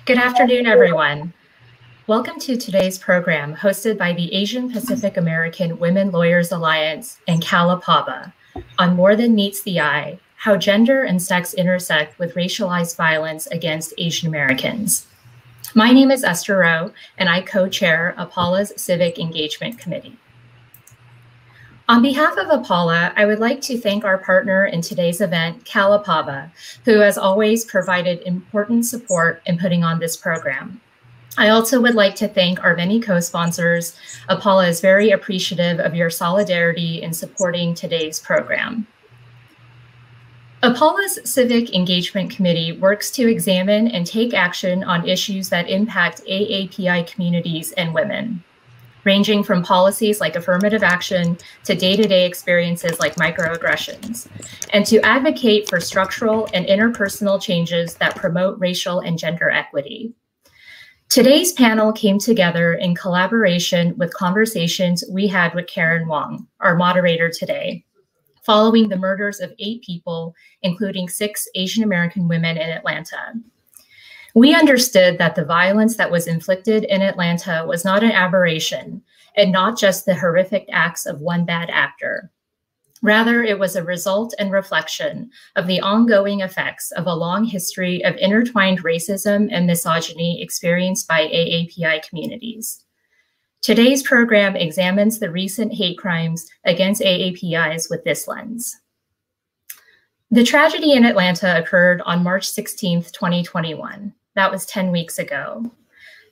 Good afternoon, everyone. Welcome to today's program hosted by the Asian Pacific American Women Lawyers Alliance and Cal-APABA on More Than Meets the Eye, How Gender and Sex Intersect with Racialized Violence Against Asian Americans. My name is Esther Rowe, and I co-chair APALA's Civic Engagement Committee. On behalf of APALA, I would like to thank our partner in today's event, Cal-APABA, who has always provided important support in putting on this program. I also would like to thank our many co-sponsors. APALA is very appreciative of your solidarity in supporting today's program. APALA's Civic Engagement Committee works to examine and take action on issues that impact AAPI communities and women, ranging from policies like affirmative action to day-to-day experiences like microaggressions, and to advocate for structural and interpersonal changes that promote racial and gender equity. Today's panel came together in collaboration with conversations we had with Karin Wang, our moderator today, following the murders of 8 people, including 6 Asian American women in Atlanta. We understood that the violence that was inflicted in Atlanta was not an aberration and not just the horrific acts of one bad actor. Rather, it was a result and reflection of the ongoing effects of a long history of intertwined racism and misogyny experienced by AAPI communities. Today's program examines the recent hate crimes against AAPIs with this lens. The tragedy in Atlanta occurred on March 16th, 2021. That was 10 weeks ago.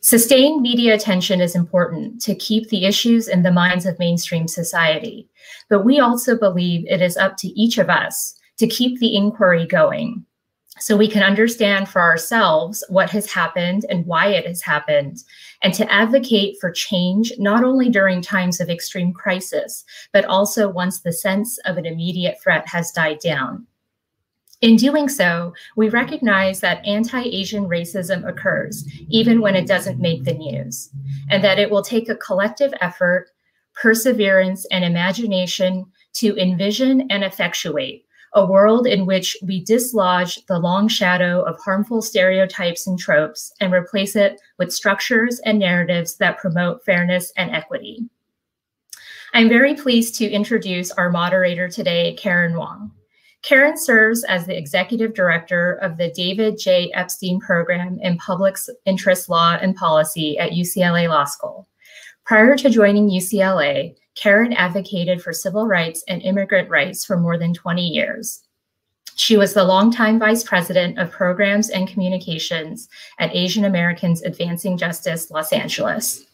Sustained media attention is important to keep the issues in the minds of mainstream society, but we also believe it is up to each of us to keep the inquiry going so we can understand for ourselves what has happened and why it has happened, and to advocate for change not only during times of extreme crisis, but also once the sense of an immediate threat has died down. In doing so, we recognize that anti-Asian racism occurs even when it doesn't make the news, and that it will take a collective effort, perseverance, and imagination to envision and effectuate a world in which we dislodge the long shadow of harmful stereotypes and tropes and replace it with structures and narratives that promote fairness and equity. I'm very pleased to introduce our moderator today, Karin Wang. Karin serves as the Executive Director of the David J. Epstein Program in Public Interest Law and Policy at UCLA Law School. Prior to joining UCLA, Karin advocated for civil rights and immigrant rights for more than 20 years. She was the longtime Vice President of Programs and Communications at Asian Americans Advancing Justice, Los Angeles.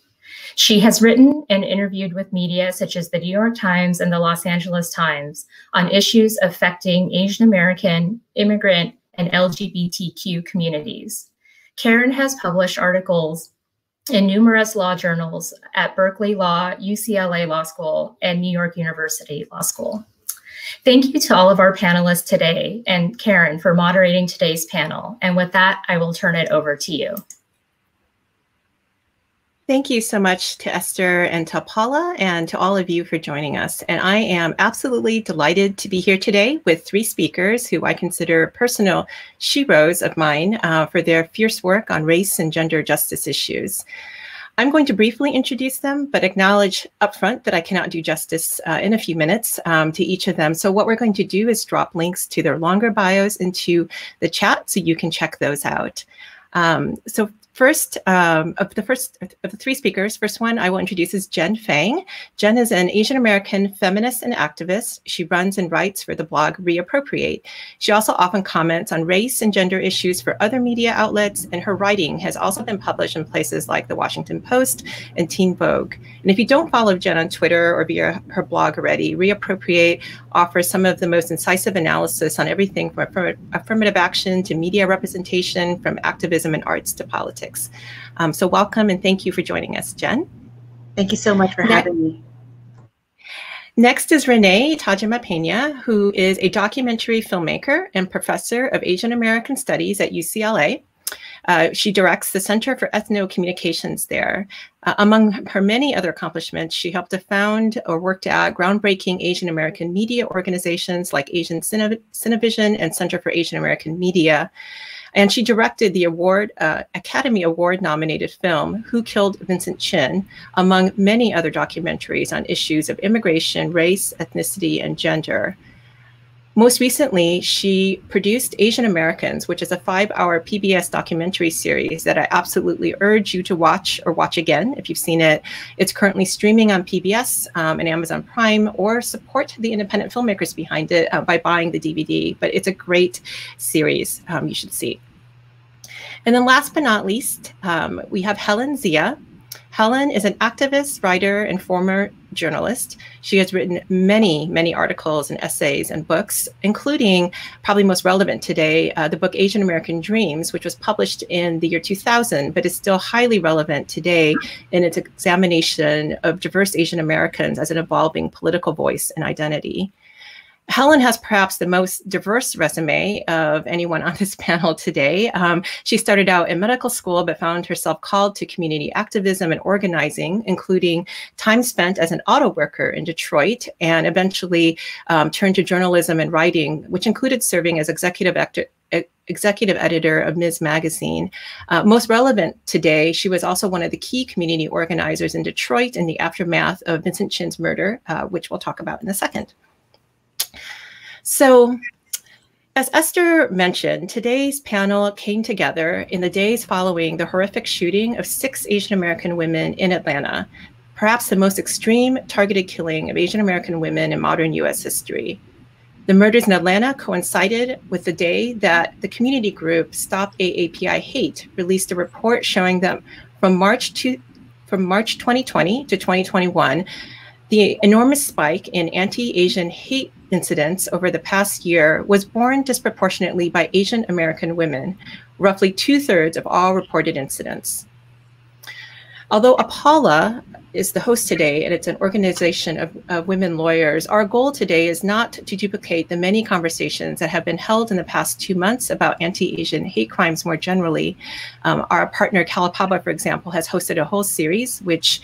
She has written and interviewed with media such as the New York Times and the Los Angeles Times on issues affecting Asian American, immigrant, and LGBTQ communities. Karin has published articles in numerous law journals at Berkeley Law, UCLA Law School, and New York University Law School. Thank you to all of our panelists today and Karin for moderating today's panel. And with that, I will turn it over to you. Thank you so much to Esther and to Paula and to all of you for joining us. And I am absolutely delighted to be here today with 3 speakers who I consider personal sheroes of mine for their fierce work on race and gender justice issues. I'm going to briefly introduce them, but acknowledge upfront that I cannot do justice in a few minutes to each of them. So what we're going to do is drop links to their longer bios into the chat so you can check those out. First, of the 3 speakers, first one I will introduce is Jenn Fang. Jenn is an Asian American feminist and activist. She runs and writes for the blog Reappropriate. She also often comments on race and gender issues for other media outlets, and her writing has also been published in places like the Washington Post and Teen Vogue. And if you don't follow Jenn on Twitter or via her blog already, Reappropriate offers some of the most incisive analysis on everything from affirmative action to media representation, from activism and arts to politics. So welcome and thank you for joining us, Jenn. Thank you so much for having me. Next is Renee Tajima-Pena, who is a documentary filmmaker and professor of Asian American Studies at UCLA. She directs the Center for Ethno-Communications there. Among her many other accomplishments, she helped to found or worked at groundbreaking Asian American media organizations like Asian Cinevision and Center for Asian American Media. And she directed the Academy Award nominated film, Who Killed Vincent Chin, among many other documentaries on issues of immigration, race, ethnicity, and gender. Most recently, she produced Asian Americans, which is a 5-hour PBS documentary series that I absolutely urge you to watch or watch again if you've seen it. It's currently streaming on PBS and Amazon Prime, or support the independent filmmakers behind it by buying the DVD. But it's a great series you should see. And then last but not least, we have Helen Zia. Helen is an activist, writer, and former journalist. She has written many, many articles and essays and books, including, probably most relevant today, the book Asian American Dreams, which was published in the year 2000, but is still highly relevant today in its examination of diverse Asian Americans as an evolving political voice and identity. Helen has perhaps the most diverse resume of anyone on this panel today. She started out in medical school, but found herself called to community activism and organizing, including time spent as an auto worker in Detroit, and eventually turned to journalism and writing, which included serving as executive editor of Ms. Magazine. Most relevant today, she was also one of the key community organizers in Detroit in the aftermath of Vincent Chin's murder, which we'll talk about in a second. So, as Esther mentioned, today's panel came together in the days following the horrific shooting of 6 Asian American women in Atlanta, perhaps the most extreme targeted killing of Asian American women in modern US history. The murders in Atlanta coincided with the day that the community group Stop AAPI Hate released a report showing that from March 2020 to 2021, the enormous spike in anti-Asian hate incidents over the past year was borne disproportionately by Asian American women, roughly 2/3 of all reported incidents. Although APALA is the host today, and it's an organization of women lawyers, our goal today is not to duplicate the many conversations that have been held in the past 2 months about anti-Asian hate crimes more generally. Our partner Cal-APABA, for example, has hosted a whole series, which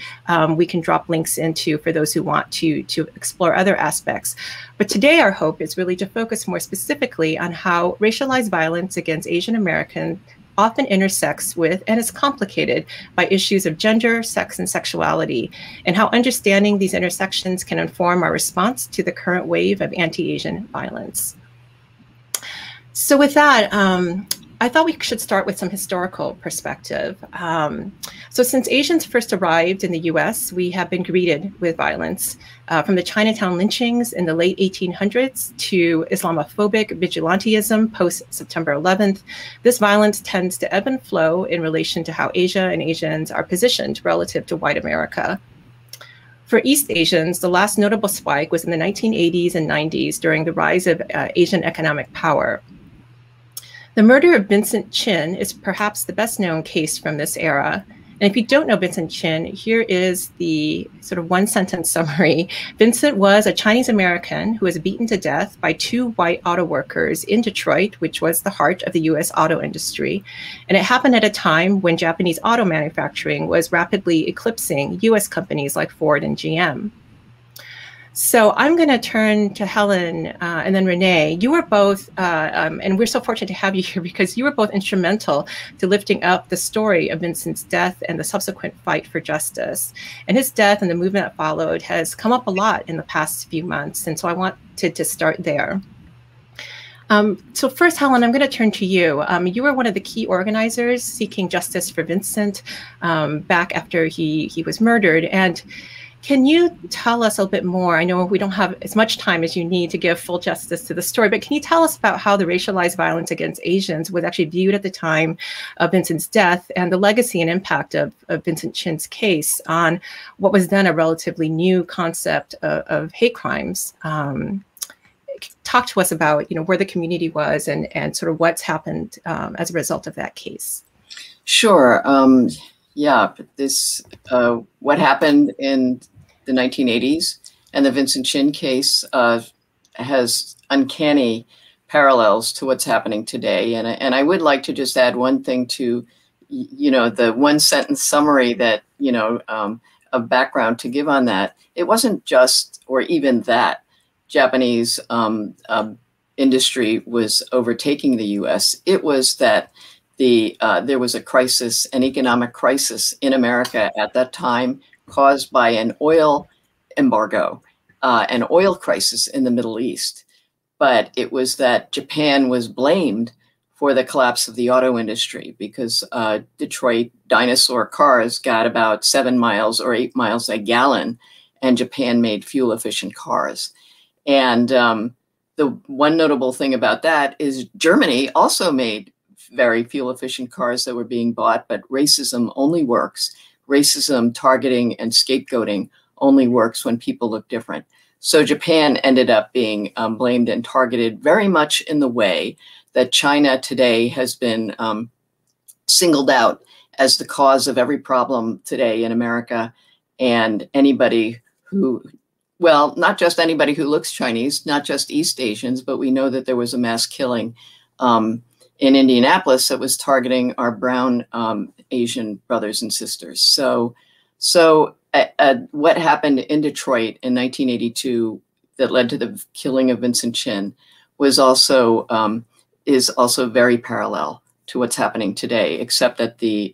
we can drop links into for those who want to explore other aspects. But today our hope is really to focus more specifically on how racialized violence against Asian Americans often intersects with and is complicated by issues of gender, sex, and sexuality, and how understanding these intersections can inform our response to the current wave of anti-Asian violence. So with that, I thought we should start with some historical perspective. So since Asians first arrived in the US, we have been greeted with violence, from the Chinatown lynchings in the late 1800s to Islamophobic vigilantism post-September 11th. This violence tends to ebb and flow in relation to how Asia and Asians are positioned relative to white America. For East Asians, the last notable spike was in the 1980s and 90s during the rise of Asian economic power. The murder of Vincent Chin is perhaps the best known case from this era. And if you don't know Vincent Chin, here is the sort of one-sentence summary. Vincent was a Chinese American who was beaten to death by 2 white auto workers in Detroit, which was the heart of the US auto industry. And it happened at a time when Japanese auto manufacturing was rapidly eclipsing US companies like Ford and GM. So I'm going to turn to Helen and then Renee. You were both, and we're so fortunate to have you here because you were both instrumental to lifting up the story of Vincent's death and the subsequent fight for justice. And his death and the movement that followed has come up a lot in the past few months. And so I wanted to start there. So first, Helen, I'm going to turn to you. You were one of the key organizers seeking justice for Vincent back after he was murdered. And can you tell us a little bit more? I know we don't have as much time as you need to give full justice to the story, but can you tell us about how the racialized violence against Asians was actually viewed at the time of Vincent's death and the legacy and impact of Vincent Chin's case on what was then a relatively new concept of hate crimes? Talk to us about, where the community was and sort of what's happened as a result of that case. Sure. Yeah, but this, what happened in the 1980s and the Vincent Chin case has uncanny parallels to what's happening today. And I would like to just add one thing to, the one sentence summary that, of background to give on that. It wasn't just, or even that, Japanese industry was overtaking the US, it was that there was a crisis, an economic crisis in America at that time caused by an oil embargo, an oil crisis in the Middle East. But it was that Japan was blamed for the collapse of the auto industry because Detroit dinosaur cars got about 7 miles or 8 miles a gallon, and Japan made fuel efficient cars. And the one notable thing about that is Germany also made very fuel efficient cars that were being bought, but racism only works. Racism, targeting, and scapegoating only works when people look different. So Japan ended up being blamed and targeted very much in the way that China today has been singled out as the cause of every problem today in America. And anybody who, well, not just anybody who looks Chinese, not just East Asians, but we know that there was a mass killing in Indianapolis that was targeting our brown Asian brothers and sisters. So what happened in Detroit in 1982 that led to the killing of Vincent Chin was also is also very parallel to what's happening today, except that the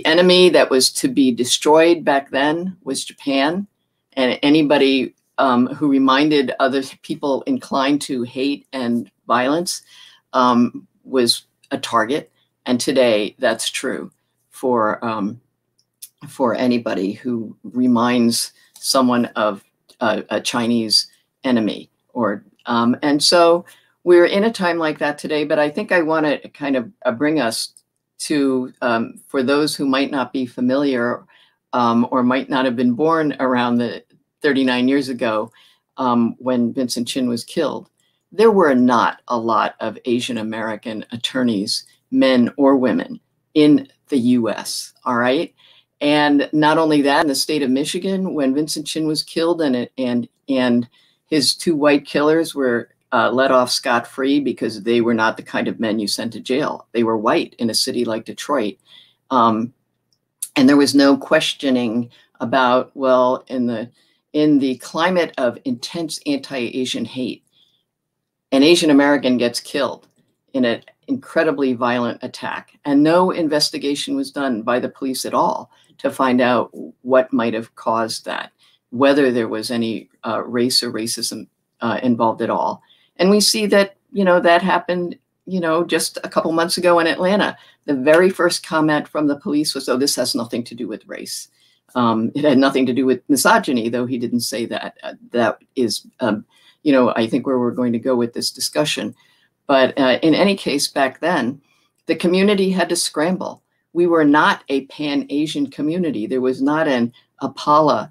enemy that was to be destroyed back then was Japan, and anybody who reminded other people inclined to hate and violence was a target. And today that's true for anybody who reminds someone of a Chinese enemy. Or and so we're in a time like that today. But I think I want to kind of bring us to, for those who might not be familiar or might not have been born around the 39 years ago when Vincent Chin was killed, there were not a lot of Asian American attorneys, men or women, in the US, all right? And not only that, in the state of Michigan, when Vincent Chin was killed and his 2 white killers were let off scot-free because they were not the kind of men you sent to jail. They were white in a city like Detroit. And there was no questioning about, well, in the climate of intense anti-Asian hate, an Asian American gets killed in an incredibly violent attack, and no investigation was done by the police at all to find out what might have caused that, whether there was any race or racism involved at all. And we see that, that happened, just a couple months ago in Atlanta. The very first comment from the police was, oh, this has nothing to do with race. It had nothing to do with misogyny, though he didn't say that. That is, I think where we're going to go with this discussion. But in any case, back then, the community had to scramble. We were not a pan-Asian community. There was not an APALA,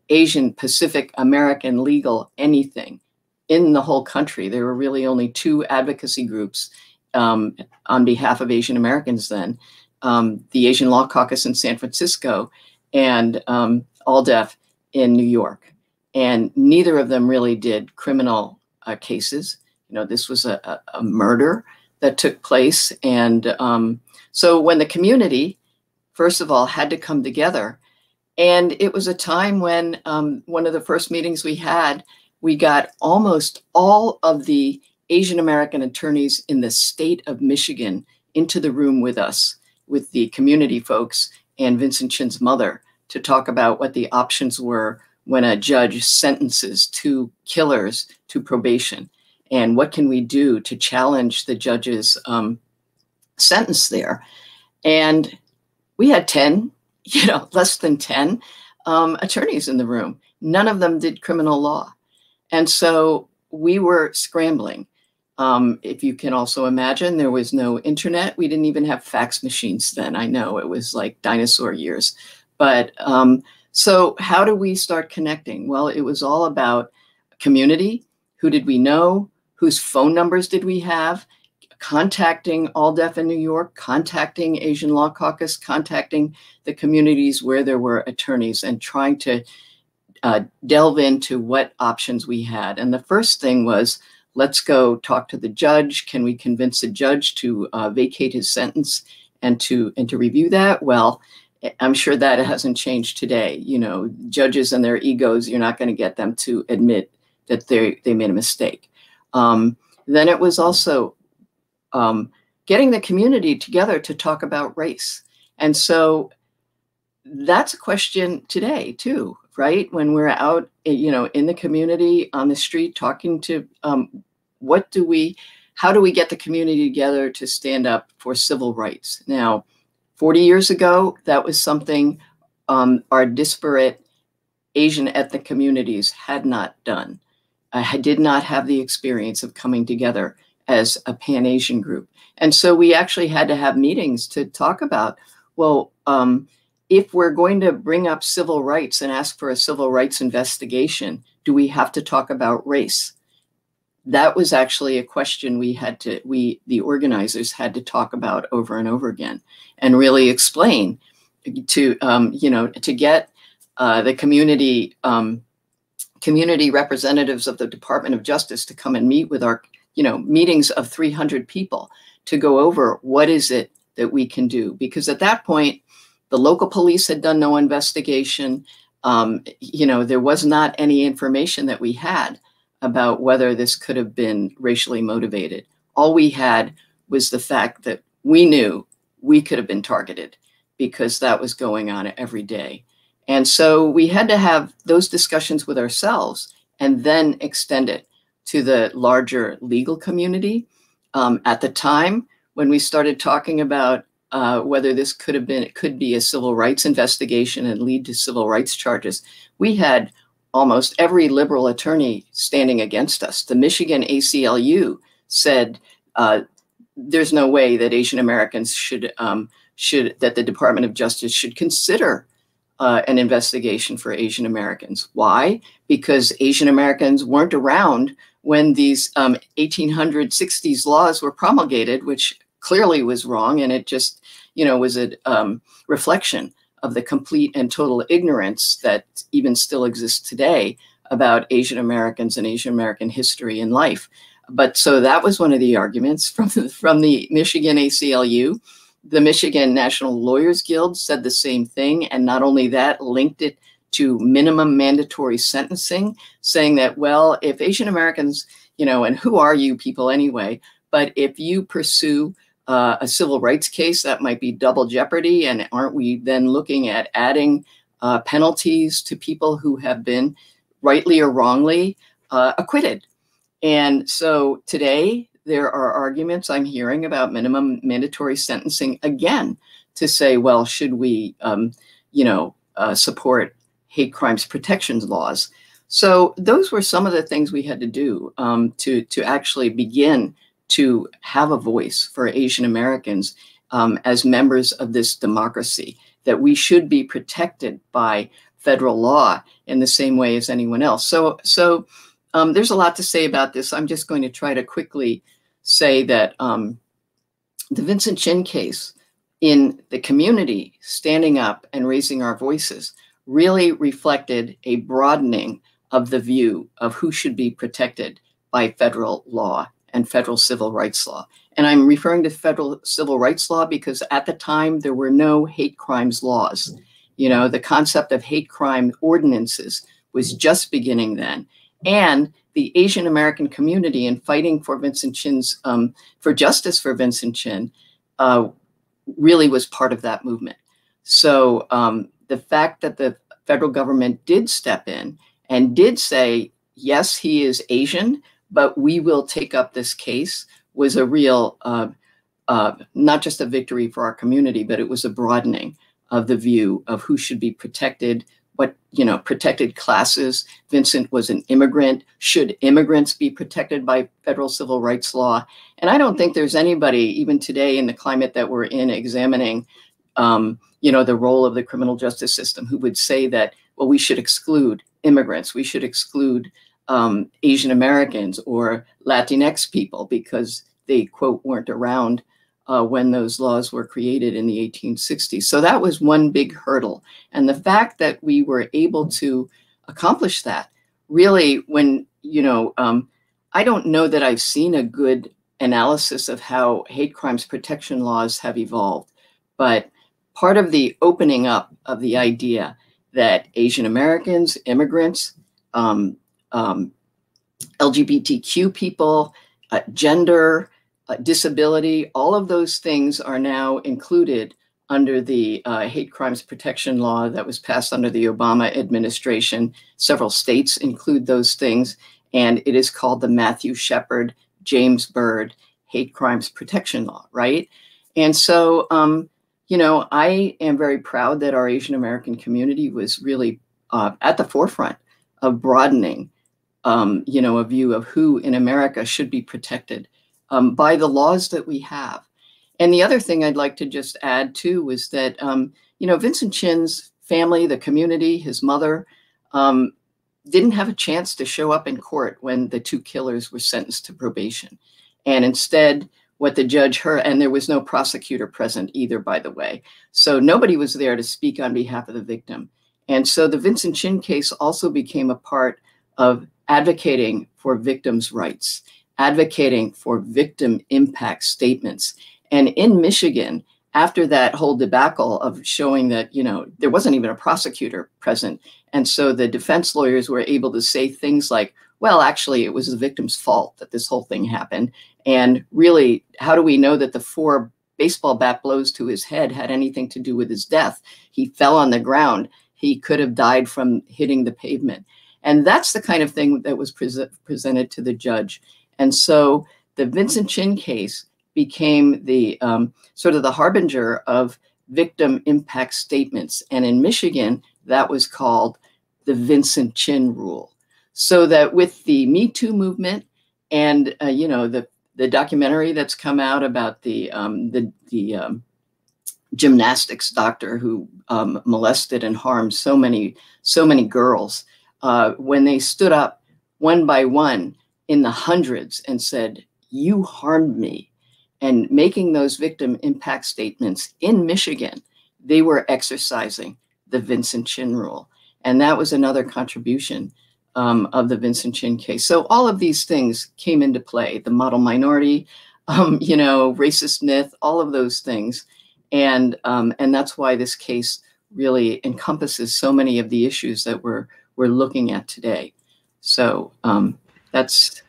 Asian Pacific American legal anything in the whole country. There were really only 2 advocacy groups on behalf of Asian Americans then, the Asian Law Caucus in San Francisco and ALDEF in New York. And neither of them really did criminal cases. This was a murder that took place. And so when the community, first of all, had to come together, and it was a time when one of the first meetings we had, we got almost all of the Asian American attorneys in the state of Michigan into the room with us, with the community folks and Vincent Chin's mother, to talk about what the options were when a judge sentences 2 killers to probation. And what can we do to challenge the judge's sentence there? And we had 10, less than 10 attorneys in the room. None of them did criminal law. And so we were scrambling. If you can also imagine, there was no internet. We didn't even have fax machines then. I know it was like dinosaur years. But so how do we start connecting? Well, it was all about community. Who did we know? Whose phone numbers did we have? Contacting ALDEF in New York, contacting Asian Law Caucus, contacting the communities where there were attorneys, and trying to delve into what options we had. And the first thing was, let's go talk to the judge. Can we convince the judge to vacate his sentence and to review that? Well, I'm sure that it hasn't changed today. Judges and their egos, you're not going to get them to admit that they made a mistake. Then it was also getting the community together to talk about race. And so that's a question today too, right? When we're out, in the community, on the street, talking to, how do we get the community together to stand up for civil rights? Now, 40 years ago, that was something our disparate Asian ethnic communities had not done. I did not have the experience of coming together as a Pan-Asian group. And so we actually had to have meetings to talk about, well, if we're going to bring up civil rights and ask for a civil rights investigation, do we have to talk about race? That was actually a question the organizers had to talk about over and over again and really explain to get the community representatives of the Department of Justice to come and meet with our, meetings of 300 people to go over what is it that we can do. Because at that point, the local police had done no investigation. There was not any information that we had about whether this could have been racially motivated. All we had was the fact that we knew we could have been targeted because that was going on every day. And so we had to have those discussions with ourselves and then extend it to the larger legal community. At the time, when we started talking about whether this could be a civil rights investigation and lead to civil rights charges, we had almost every liberal attorney standing against us. The Michigan ACLU said there's no way that Asian Americans that the Department of Justice should consider an investigation for Asian Americans. Why? Because Asian Americans weren't around when these 1860s laws were promulgated, which clearly was wrong, and it just, was a reflection of the complete and total ignorance that even still exists today about Asian Americans and Asian American history and life. But so that was one of the arguments from the Michigan ACLU. The Michigan National Lawyers Guild said the same thing, and not only that, linked it to minimum mandatory sentencing, saying that, well, if Asian Americans, and who are you people anyway, but if you pursue a civil rights case, that might be double jeopardy. And aren't we then looking at adding penalties to people who have been rightly or wrongly acquitted? And so today there are arguments I'm hearing about minimum mandatory sentencing again to say, well, should we, support hate crimes protections laws? So those were some of the things we had to do to actually begin to have a voice for Asian Americans as members of this democracy, that we should be protected by federal law in the same way as anyone else. So there's a lot to say about this. I'm just going to try to quickly say that the Vincent Chin case, in the community standing up and raising our voices, really reflected a broadening of the view of who should be protected by federal law and federal civil rights law. And I'm referring to federal civil rights law because at the time there were no hate crimes laws. The concept of hate crime ordinances was just beginning then. And the Asian American community in fighting for Vincent Chin's, for justice for Vincent Chin, really was part of that movement. So the fact that the federal government did step in and did say, yes, he is Asian, but we will take up this case, was a real, not just a victory for our community, but it was a broadening of the view of who should be protected, what, protected classes. Vincent was an immigrant. Should immigrants be protected by federal civil rights law? And I don't think there's anybody, even today in the climate that we're in, examining, the role of the criminal justice system, who would say that, well, we should exclude immigrants. We should exclude Asian Americans or Latinx people because they, quote, weren't around when those laws were created in the 1860s. So that was one big hurdle. And the fact that we were able to accomplish that, really, when, I don't know that I've seen a good analysis of how hate crimes protection laws have evolved, but part of the opening up of the idea that Asian Americans, immigrants, LGBTQ people, gender, disability, all of those things are now included under the hate crimes protection law that was passed under the Obama administration. Several states include those things, and it is called the Matthew Shepard, James Byrd Hate Crimes Protection Law, right? And so, you know, I am very proud that our Asian American community was really at the forefront of broadening, you know, a view of who in America should be protected by the laws that we have. And the other thing I'd like to just add too was that, you know, Vincent Chin's family, the community, his mother, didn't have a chance to show up in court when the two killers were sentenced to probation. And instead, what the judge heard, and there was no prosecutor present either, by the way. So nobody was there to speak on behalf of the victim. And so the Vincent Chin case also became a part of advocating for victims' rights, advocating for victim impact statements. And in Michigan, after that whole debacle of showing that, you know, there wasn't even a prosecutor present. And so the defense lawyers were able to say things like, well, actually, it was the victim's fault that this whole thing happened. And really, how do we know that the 4 baseball bat blows to his head had anything to do with his death? He fell on the ground. He could have died from hitting the pavement. And that's the kind of thing that was presented to the judge. And so the Vincent Chin case became the sort of the harbinger of victim impact statements. And in Michigan, that was called the Vincent Chin rule. So that with the Me Too movement and, you know, the documentary that's come out about the gymnastics doctor who molested and harmed so many girls, when they stood up one by one in the hundreds and said, "You harmed me," and making those victim impact statements in Michigan, they were exercising the Vincent Chin rule. And that was another contribution of the Vincent Chin case. So all of these things came into play, the model minority, you know, racist myth, all of those things. And that's why this case really encompasses so many of the issues that we're looking at today. So that's,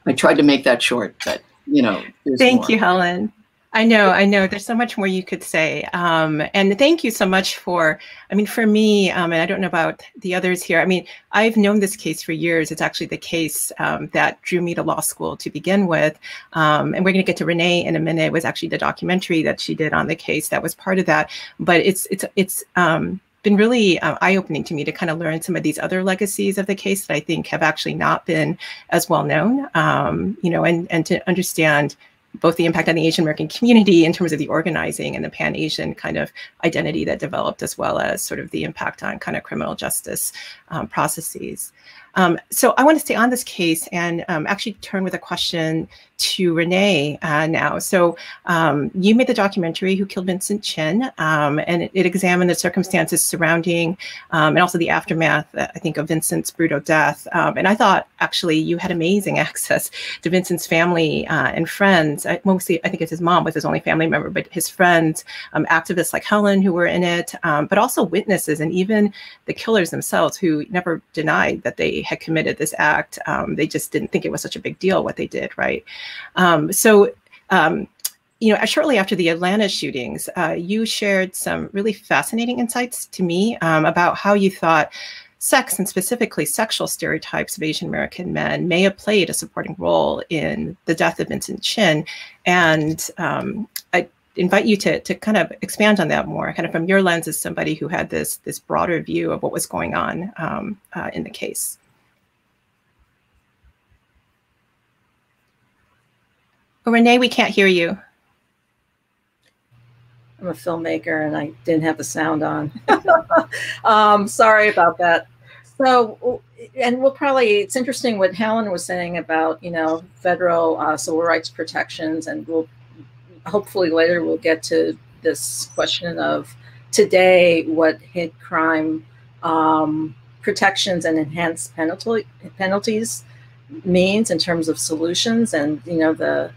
I tried to make that short, but you know, thank you, Helen. I know. There's so much more you could say. And thank you so much for, I mean, for me, and I don't know about the others here. I mean, I've known this case for years. It's actually the case that drew me to law school to begin with. And we're going to get to Renee in a minute. It was actually the documentary that she did on the case that was part of that. But it's been really eye-opening to me to kind of learn some of these other legacies of the case that I think have actually not been as well known, you know, and to understand both the impact on the Asian American community in terms of the organizing and the Pan-Asian kind of identity that developed, as well as sort of the impact on kind of criminal justice processes. So I want to stay on this case and actually turn with a question to Renee now. So you made the documentary Who Killed Vincent Chin, and it examined the circumstances surrounding and also the aftermath, I think, of Vincent's brutal death. And I thought, actually, you had amazing access to Vincent's family and friends. Mostly, I think it's his mom was his only family member, but his friends, activists like Helen who were in it, but also witnesses and even the killers themselves who never denied that they had committed this act. They just didn't think it was such a big deal what they did, right? You know, shortly after the Atlanta shootings, you shared some really fascinating insights to me about how you thought sex, and specifically sexual stereotypes of Asian American men, may have played a supporting role in the death of Vincent Chin. And I invite you to kind of expand on that more, kind of from your lens as somebody who had this broader view of what was going on in the case. Oh, Renee, we can't hear you. I'm a filmmaker and I didn't have the sound on. Sorry about that. So, and we'll probably, it's interesting what Helen was saying about, you know, federal civil rights protections, and we'll hopefully later we'll get to this question of today, what hate crime protections and enhanced penalties means in terms of solutions, and, you know, the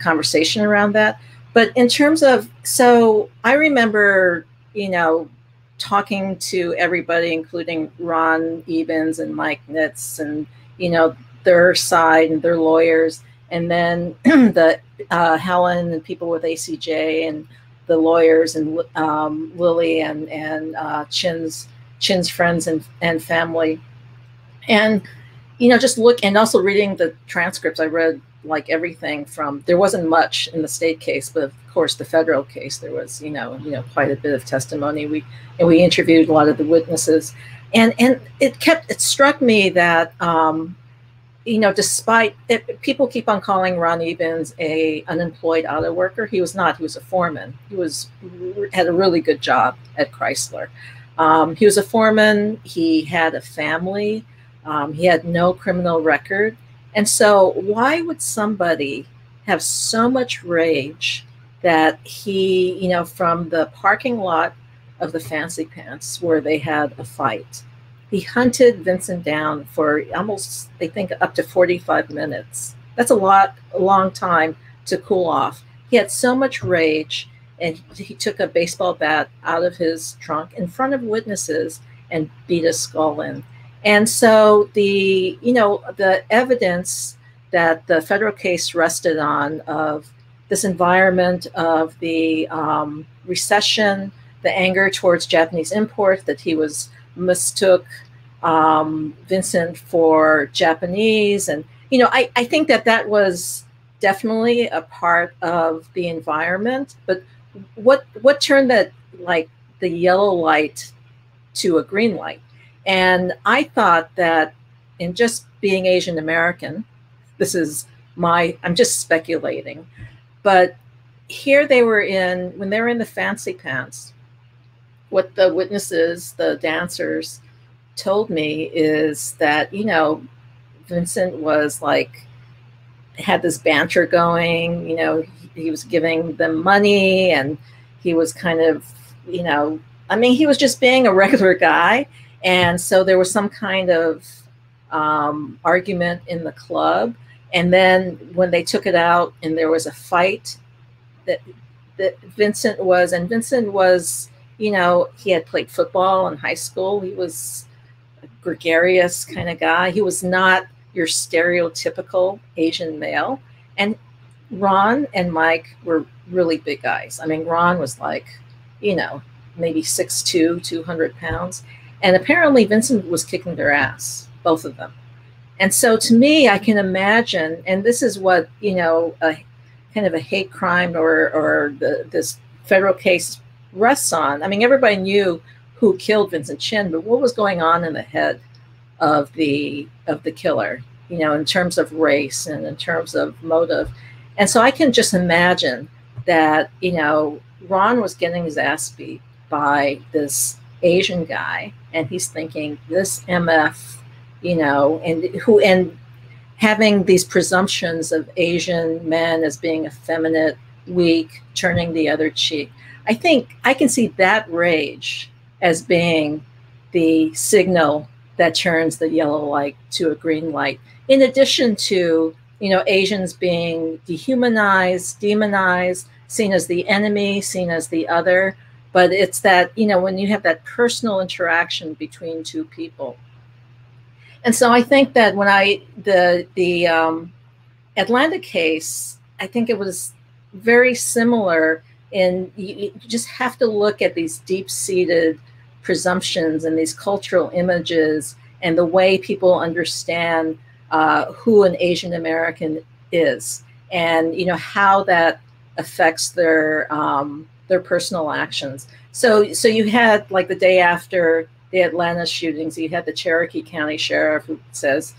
conversation around that. But in terms of, so I remember, you know, talking to everybody, including Ron Ebens and Mike Nitz, and, you know, their side and their lawyers, and then the Helen and people with ACJ and the lawyers and Lily and Chin's friends and family. And, you know, just look, and also reading the transcripts, I read like everything from, there wasn't much in the state case, but of course the federal case, there was, you know, quite a bit of testimony. We interviewed a lot of the witnesses, and it struck me that, you know, despite it, people keep on calling Ron Ebens a unemployed auto worker. He was not. He was a foreman. He had a really good job at Chrysler. He was a foreman. He had a family. He had no criminal record. And so why would somebody have so much rage that he, you know, from the parking lot of the Fancy Pants where they had a fight, he hunted Vincent down for almost, I think, up to 45 minutes. That's a long time to cool off. He had so much rage, and he took a baseball bat out of his trunk in front of witnesses and beat his skull in. And so the, you know, the evidence that the federal case rested on of this environment of the recession, the anger towards Japanese import, that he mistook Vincent for Japanese. And, you know, I think that was definitely a part of the environment. But what turned that, like, the yellow light to a green light? And I thought that in just being Asian American, I'm just speculating, but here they were when they were in the Fancy Pants, what the witnesses, the dancers, told me is that, you know, Vincent was like, had this banter going, you know, he was giving them money, and he was kind of, you know, I mean, he was just being a regular guy. And so there was some kind of argument in the club. And then when they took it out and there was a fight, that Vincent was, you know, he had played football in high school. He was a gregarious kind of guy. He was not your stereotypical Asian male. And Ron and Mike were really big guys. I mean, Ron was like, you know, maybe 6'2", 200 pounds. And apparently Vincent was kicking their ass, both of them. And so to me, I can imagine, and this is what, you know, a kind of a hate crime or this federal case rests on. I mean, everybody knew who killed Vincent Chin, but what was going on in the head of the killer, you know, in terms of race and in terms of motive. And so I can just imagine that, you know, Ron was getting his ass beat by this Asian guy, and he's thinking, this MF, you know, and having these presumptions of Asian men as being effeminate, weak, turning the other cheek. I think I can see that rage as being the signal that turns the yellow light to a green light, in addition to, you know, Asians being dehumanized, demonized, seen as the enemy, seen as the other. But it's that, you know, when you have that personal interaction between two people. And so I think that when the Atlanta case, I think it was very similar in, you just have to look at these deep-seated presumptions and these cultural images and the way people understand who an Asian American is, and, you know, how that affects their personal actions. So you had, like, the day after the Atlanta shootings, you had the Cherokee County sheriff who says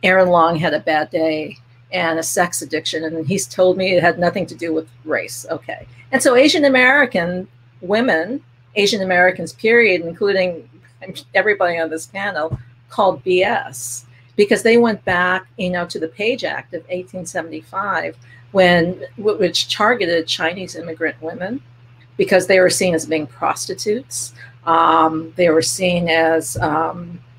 Aaron Long had a bad day and a sex addiction, and he's told me it had nothing to do with race. Okay. And so Asian American women, Asian Americans period, including everybody on this panel, called BS, because they went back, you know, to the Page Act of 1875, which targeted Chinese immigrant women because they were seen as being prostitutes. They were seen as,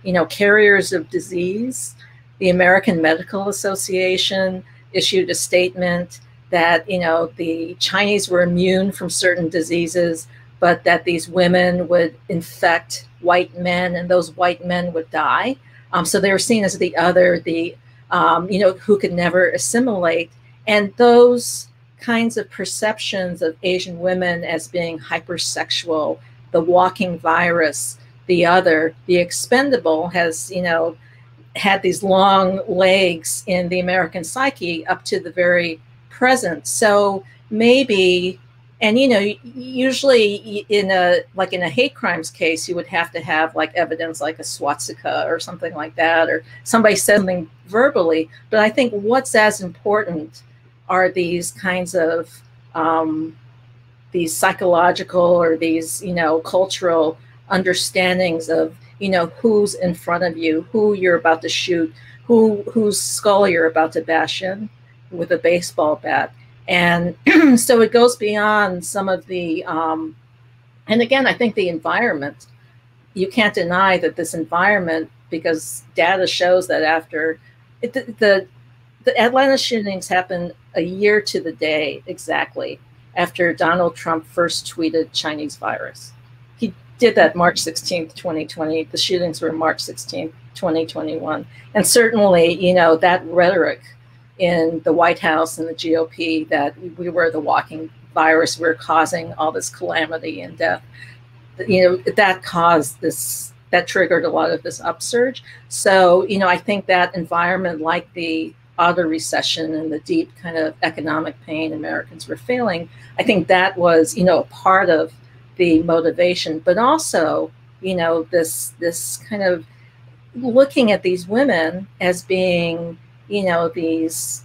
you know, carriers of disease. The American Medical Association issued a statement that, you know, the Chinese were immune from certain diseases, but that these women would infect white men and those white men would die. So they were seen as the other, the who could never assimilate. And those kinds of perceptions of Asian women as being hypersexual, the walking virus, the other, the expendable, has, had these long legs in the American psyche up to the very present. So maybe, and usually in a hate crimes case, you would have to have like evidence like a swastika or something like that, or somebody said something verbally. But I think what's as important are these kinds of these psychological or these cultural understandings of who's in front of you, who you're about to shoot, whose skull you're about to bash in with a baseball bat. And so it goes beyond some of the and again, I think the environment, you can't deny that this environment, because data shows that after the Atlanta shootings happened a year to the day exactly after Donald Trump first tweeted Chinese virus. He did that March 16th, 2020. The shootings were March 16th, 2021. And certainly, that rhetoric in the White House and the GOP that we were the walking virus, we're causing all this calamity and death, that caused this, that triggered a lot of this upsurge. So, I think that environment, like the auto recession and the deep kind of economic pain Americans were feeling, I think that was, a part of the motivation, but also, this kind of looking at these women as being, these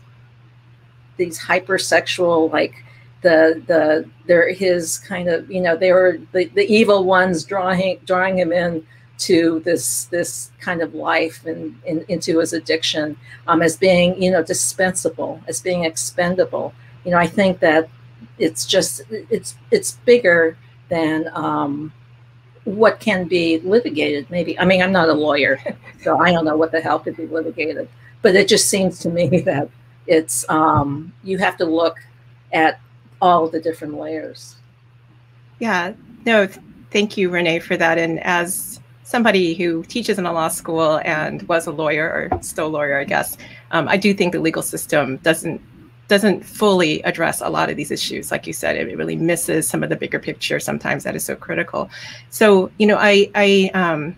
hypersexual, like they're his kind of, they were the evil ones drawing him in to this kind of life and into his addiction, as being, dispensable, as being expendable. I think that it's just, it's bigger than what can be litigated, maybe. I mean, I'm not a lawyer, so I don't know what the hell could be litigated, but it just seems to me that it's, you have to look at all the different layers. Yeah, no, thank you, Renee, for that. And as somebody who teaches in a law school and was a lawyer, or still a lawyer, I guess, I do think the legal system doesn't fully address a lot of these issues. Like you said, it really misses some of the bigger picture sometimes that is so critical. So, I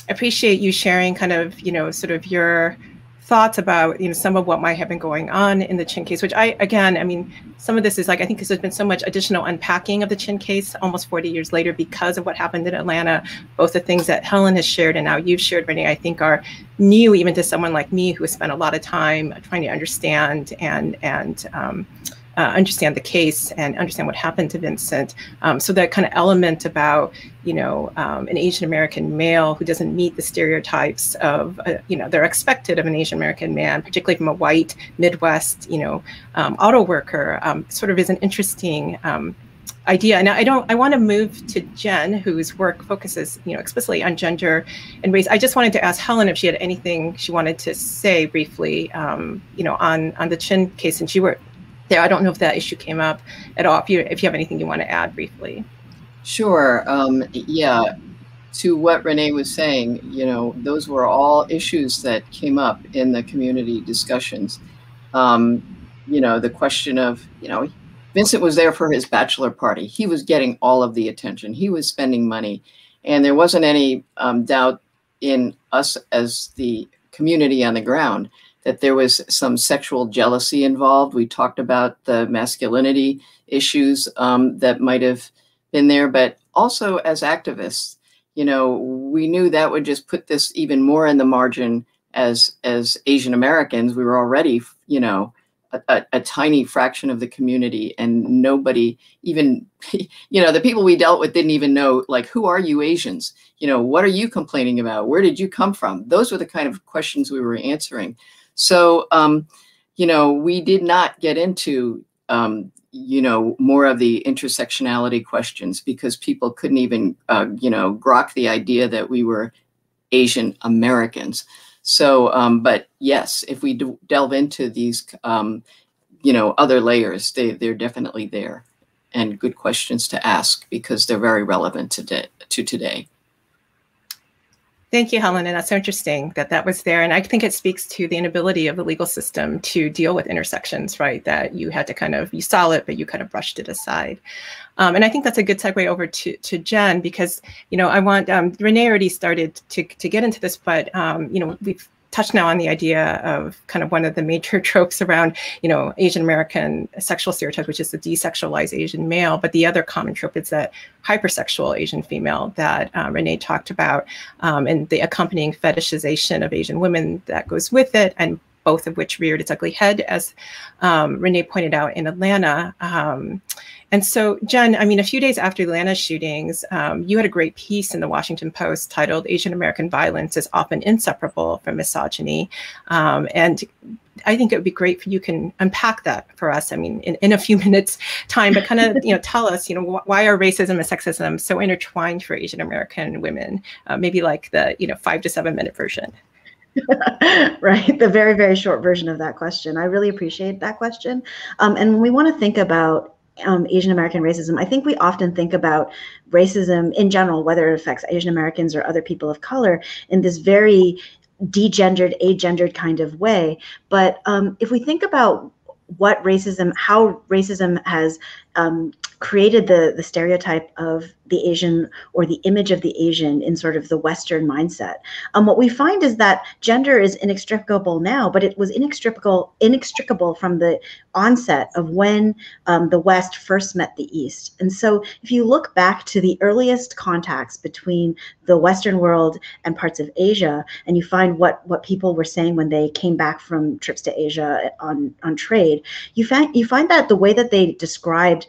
appreciate you sharing kind of, sort of your thoughts about, some of what might have been going on in the Chin case, which I mean, some of this is like, I think because there's been so much additional unpacking of the Chin case almost 40 years later because of what happened in Atlanta. Both the things that Helen has shared and now you've shared, Renee, I think are new even to someone like me who has spent a lot of time trying to understand and understand the case and understand what happened to Vincent. So that kind of element about, an Asian American male who doesn't meet the stereotypes of, they're expected of an Asian American man, particularly from a white Midwest, auto worker, sort of is an interesting idea. And I want to move to Jenn, whose work focuses, explicitly on gender and race. I just wanted to ask Helen if she had anything she wanted to say briefly, on the Chin case, and she were there. I don't know if that issue came up at all. If you have anything you want to add briefly. Sure. Yeah. To what Renee was saying, those were all issues that came up in the community discussions. The question of, Vincent was there for his bachelor party. He was getting all of the attention. He was spending money. And there wasn't any doubt in us as the community on the ground that there was some sexual jealousy involved. We talked about the masculinity issues that might have been there, but also as activists, we knew that would just put this even more in the margin as Asian Americans. We were already, a tiny fraction of the community, and nobody even, the people we dealt with didn't even know, like, who are you Asians? What are you complaining about? Where did you come from? Those were the kind of questions we were answering. So, we did not get into, more of the intersectionality questions because people couldn't even, grok the idea that we were Asian Americans. So, but yes, if we delve into these, other layers, they're definitely there, and good questions to ask because they're very relevant to today. Thank you, Helen. And that's so interesting that that was there. And I think it speaks to the inability of the legal system to deal with intersections, right? That you had to kind of, you saw it, but you kind of brushed it aside. And I think that's a good segue over to Jenn, because, you know, I want, Renee already started to get into this, but, you know, we've touched now on the idea of kind of one of the major tropes around, you know, Asian American sexual stereotype, which is the desexualized Asian male. But the other common trope is that hypersexual Asian female that Renee talked about, and the accompanying fetishization of Asian women that goes with it, and both of which reared its ugly head, as Renee pointed out, in Atlanta. And so, Jenn, I mean, a few days after the Atlanta shootings, you had a great piece in the Washington Post titled "Asian American Violence is Often Inseparable from Misogyny." And I think it would be great if you can unpack that for us. I mean, in a few minutes time, but kind of, you know, tell us, you know, why are racism and sexism so intertwined for Asian American women? Maybe like the, you know, 5 to 7 minute version. Right, the very, very short version of that question. I really appreciate that question. And when we want to think about Asian American racism, I think we often think about racism in general, whether it affects Asian Americans or other people of color, in this very degendered, agendered kind of way. But if we think about what racism, how racism has created the stereotype of the Asian, or the image of the Asian in sort of the Western mindset, what we find is that gender is inextricable now, but it was inextricable from the onset of when the West first met the East. And so if you look back to the earliest contacts between the Western world and parts of Asia, and you find what people were saying when they came back from trips to Asia on trade, you find that the way that they described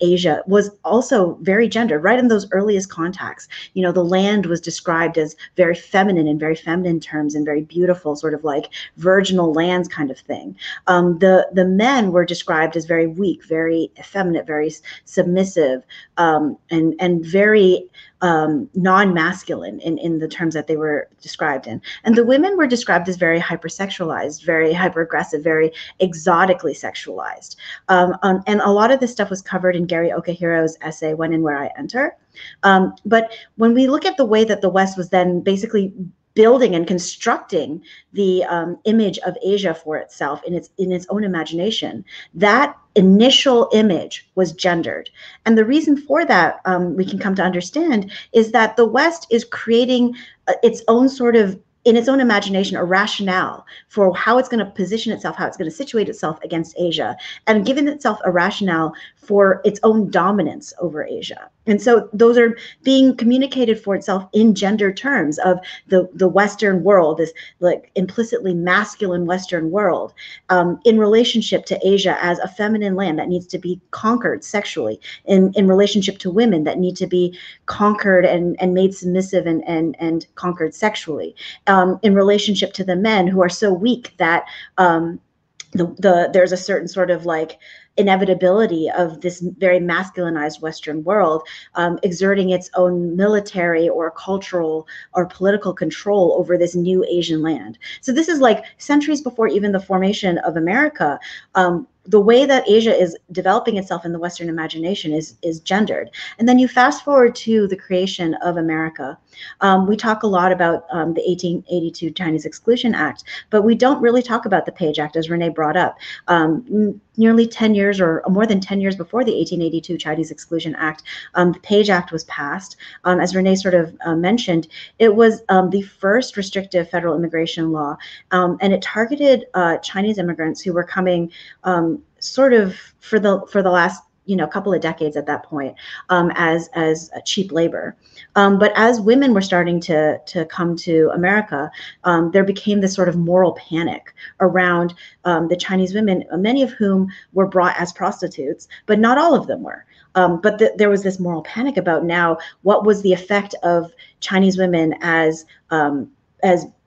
Asia was also very gendered. Right in those earliest contacts, you know, the land was described as very feminine, in very feminine terms, and very beautiful, sort of like virginal lands kind of thing. The men were described as very weak, very effeminate, very submissive, and very non-masculine in the terms that they were described in. And the women were described as very hypersexualized, very hyper-aggressive, very exotically sexualized. And a lot of this stuff was covered in Gary Okahiro's essay, When and Where I Enter. But when we look at the way that the West was then basically building and constructing the image of Asia for itself in its own imagination, that initial image was gendered. And the reason for that, we can come to understand, is that the West is creating its own sort of, in its own imagination, a rationale for how it's going to position itself, how it's going to situate itself against Asia, and giving itself a rationale for its own dominance over Asia. And so those are being communicated for itself in gender terms of the Western world, this like implicitly masculine Western world, in relationship to Asia as a feminine land that needs to be conquered sexually, in relationship to women that need to be conquered and made submissive and conquered sexually, in relationship to the men who are so weak that there's a certain sort of like inevitability of this very masculinized Western world exerting its own military or cultural or political control over this new Asian land. So this is like centuries before even the formation of America. The way that Asia is developing itself in the Western imagination is gendered. And then you fast forward to the creation of America. We talk a lot about the 1882 Chinese Exclusion Act, but we don't really talk about the Page Act, as Renee brought up. Nearly 10 years or more than 10 years before the 1882 Chinese Exclusion Act, the Page Act was passed. As Renee sort of mentioned, it was the first restrictive federal immigration law, and it targeted Chinese immigrants who were coming sort of for the last couple of decades at that point, as cheap labor. But as women were starting to come to America, there became this sort of moral panic around the Chinese women, many of whom were brought as prostitutes, but not all of them were. But there was this moral panic about now what was the effect of Chinese women as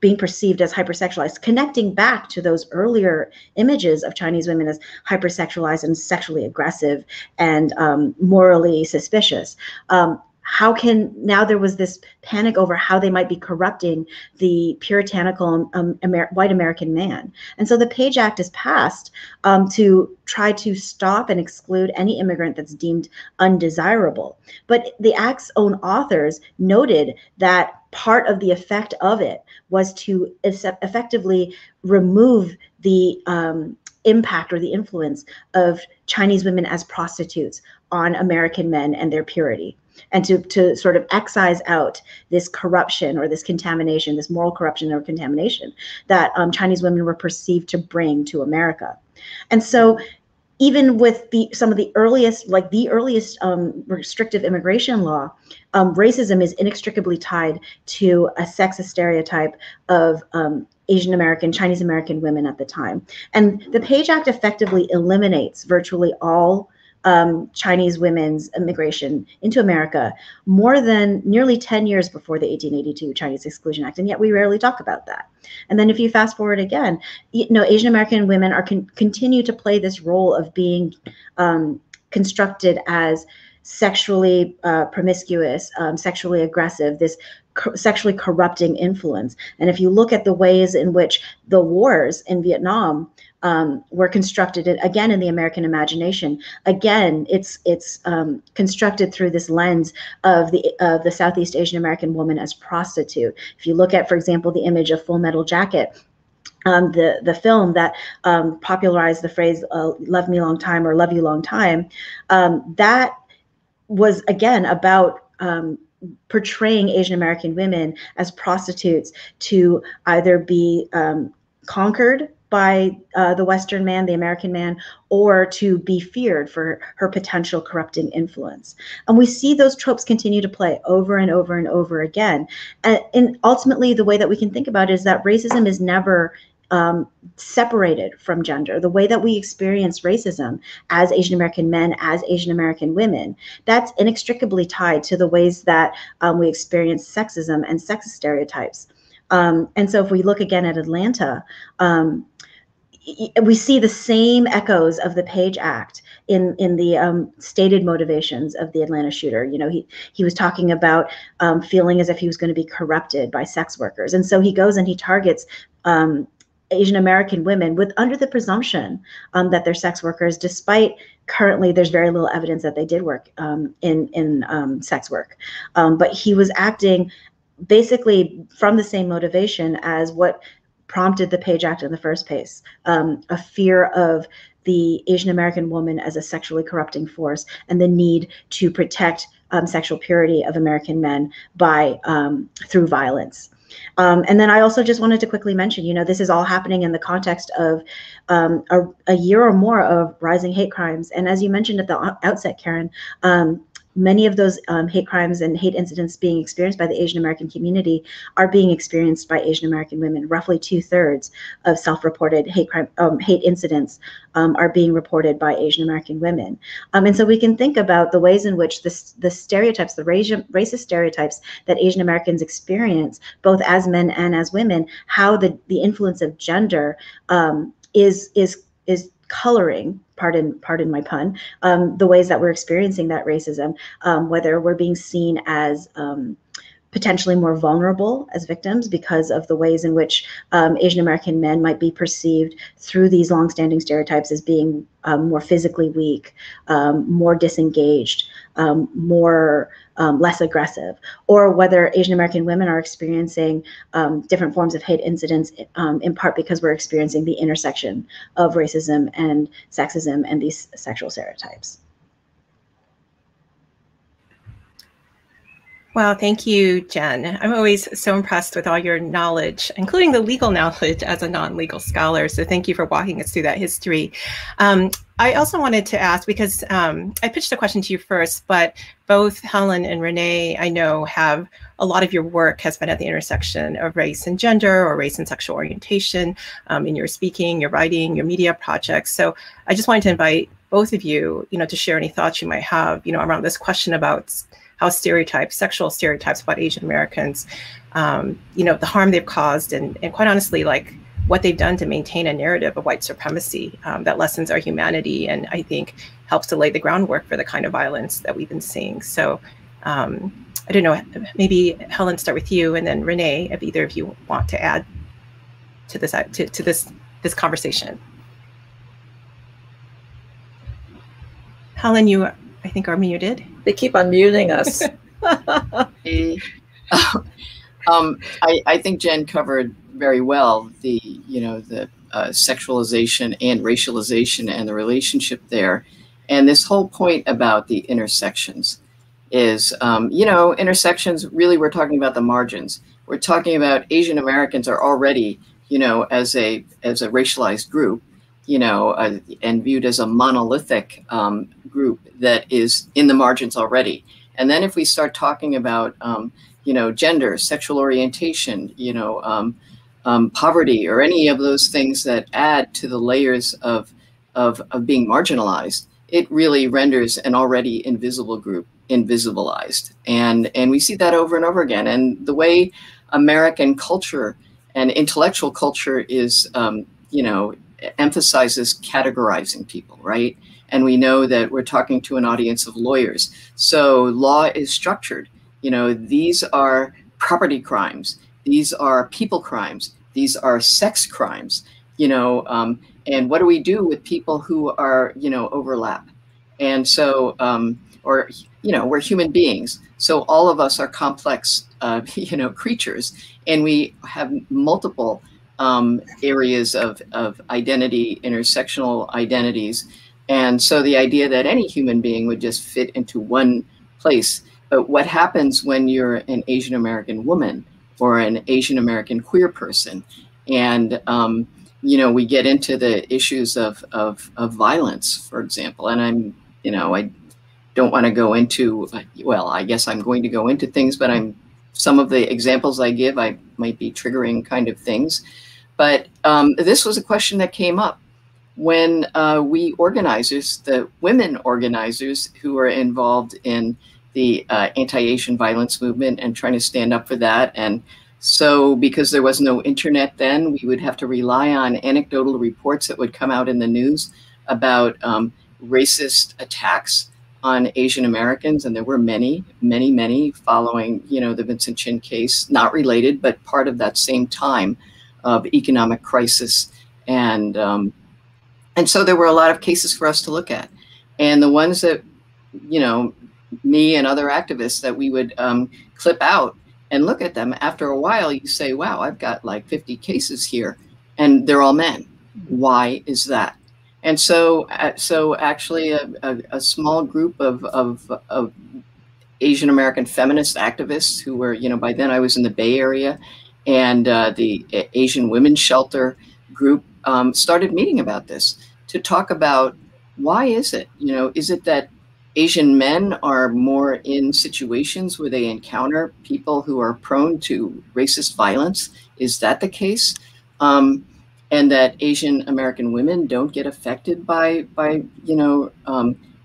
being perceived as hypersexualized, connecting back to those earlier images of Chinese women as hypersexualized and sexually aggressive and morally suspicious. How can, now there was this panic over how they might be corrupting the puritanical white American man. And so the Page Act is passed to try to stop and exclude any immigrant that's deemed undesirable. But the Act's own authors noted that part of the effect of it was to effectively remove the impact or the influence of Chinese women as prostitutes on American men and their purity, and to sort of excise out this corruption or this contamination, this moral corruption or contamination that Chinese women were perceived to bring to America. And so even with some of the earliest restrictive immigration law, racism is inextricably tied to a sexist stereotype of Asian American, Chinese American women at the time. And the Page Act effectively eliminates virtually all Chinese women's immigration into America more than nearly 10 years before the 1882 Chinese Exclusion Act, and yet we rarely talk about that. And then if you fast forward again, Asian American women are continue to play this role of being constructed as sexually promiscuous, sexually aggressive, this sexually corrupting influence. And if you look at the ways in which the wars in Vietnam were constructed, again, in the American imagination, again, it's constructed through this lens of the Southeast Asian American woman as prostitute. If you look at, for example, the image of Full Metal Jacket, the film that popularized the phrase "love me long time" or "love you long time," that was again about portraying Asian American women as prostitutes to either be conquered by the Western man, the American man, or to be feared for her potential corrupting influence. And we see those tropes continue to play over and over and over again. And ultimately, the way that we can think about it is that racism is never separated from gender. The way that we experience racism as Asian American men, as Asian American women, that's inextricably tied to the ways that we experience sexism and sexist stereotypes. And so if we look again at Atlanta, we see the same echoes of the Page Act in the stated motivations of the Atlanta shooter. He was talking about feeling as if he was going to be corrupted by sex workers. And so he goes and he targets Asian American women under the presumption that they're sex workers, despite currently there's very little evidence that they did work in sex work. But he was acting basically from the same motivation as what prompted the Page Act in the first place, a fear of the Asian American woman as a sexually corrupting force and the need to protect sexual purity of American men through violence. And then I also just wanted to quickly mention, this is all happening in the context of a year or more of rising hate crimes. And as you mentioned at the outset, Karin, many of those hate crimes and hate incidents being experienced by the Asian American community are being experienced by Asian American women. Roughly 2/3 of self-reported hate incidents are being reported by Asian American women. And so we can think about the ways in which the stereotypes, the racist stereotypes that Asian Americans experience, both as men and as women, how the influence of gender is coloring, pardon my pun, the ways that we're experiencing that racism, whether we're being seen as potentially more vulnerable as victims because of the ways in which Asian American men might be perceived through these longstanding stereotypes as being more physically weak, more disengaged, less aggressive, or whether Asian American women are experiencing different forms of hate incidents, in part because we're experiencing the intersection of racism and sexism and these sexual stereotypes. Well, thank you, Jenn. I'm always so impressed with all your knowledge, including the legal knowledge as a non-legal scholar. So thank you for walking us through that history. I also wanted to ask, because I pitched a question to you first, but both Helen and Renee, I know, have a lot of your work has been at the intersection of race and gender, or race and sexual orientation, in your speaking, your writing, your media projects. So I just wanted to invite both of you, to share any thoughts you might have, around this question about how sexual stereotypes about Asian Americans, the harm they've caused, and quite honestly, like what they've done to maintain a narrative of white supremacy that lessens our humanity, and I think helps to lay the groundwork for the kind of violence that we've been seeing. So I don't know, maybe Helen, start with you, and then Renee, if either of you want to add to this this conversation. Helen, you, I think, are muted. They keep unmuting us. I think Jenn covered very well the, the sexualization and racialization and the relationship there. And this whole point about the intersections is, intersections, really, we're talking about the margins. We're talking about Asian Americans are already, as a racialized group, and viewed as a monolithic group that is in the margins already. And then if we start talking about, gender, sexual orientation, poverty, or any of those things that add to the layers of being marginalized, it really renders an already invisible group invisibilized. And we see that over and over again. And the way American culture and intellectual culture is, emphasizes categorizing people, right? And we know that we're talking to an audience of lawyers. So law is structured. These are property crimes. These are people crimes. These are sex crimes, and what do we do with people who are, overlap? And so, we're human beings. So all of us are complex, creatures, and we have multiple areas of identity, intersectional identities. And so the idea that any human being would just fit into one place. But what happens when you're an Asian American woman or an Asian American queer person? And, we get into the issues of violence, for example. And I don't want to go into, well, I guess I'm going to go into things, but some of the examples I give, I might be triggering kind of things. But this was a question that came up when we organizers, the women organizers who are involved in the anti-Asian violence movement and trying to stand up for that. And so because there was no internet then, we would have to rely on anecdotal reports that would come out in the news about racist attacks on Asian Americans. And there were many, many, many following, the Vincent Chin case, not related, but part of that same time of economic crisis. And so there were a lot of cases for us to look at. And the ones that, me and other activists that we would clip out and look at them, after a while, you say, wow, I've got like 50 cases here, and they're all men. Why is that? And so actually a small group of Asian American feminist activists who were, by then I was in the Bay Area, and the Asian Women's Shelter group started meeting about this to talk about why is it, is it that Asian men are more in situations where they encounter people who are prone to racist violence? Is that the case? And that Asian American women don't get affected by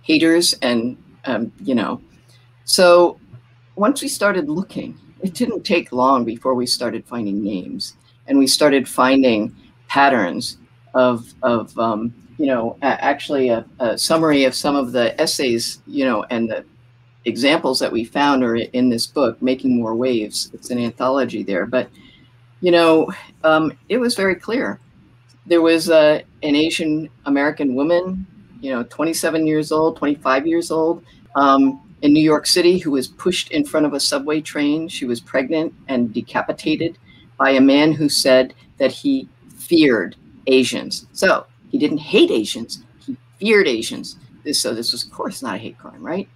haters and, So once we started looking, it didn't take long before we started finding names, and we started finding patterns of actually a summary of some of the essays, and the examples that we found are in this book, Making More Waves. It's an anthology there, but, it was very clear. There was an Asian American woman, 27 years old, 25 years old, in New York City, who was pushed in front of a subway train. She was pregnant and decapitated by a man who said that he feared Asians. So he didn't hate Asians, he feared Asians. This was, of course, not a hate crime, right?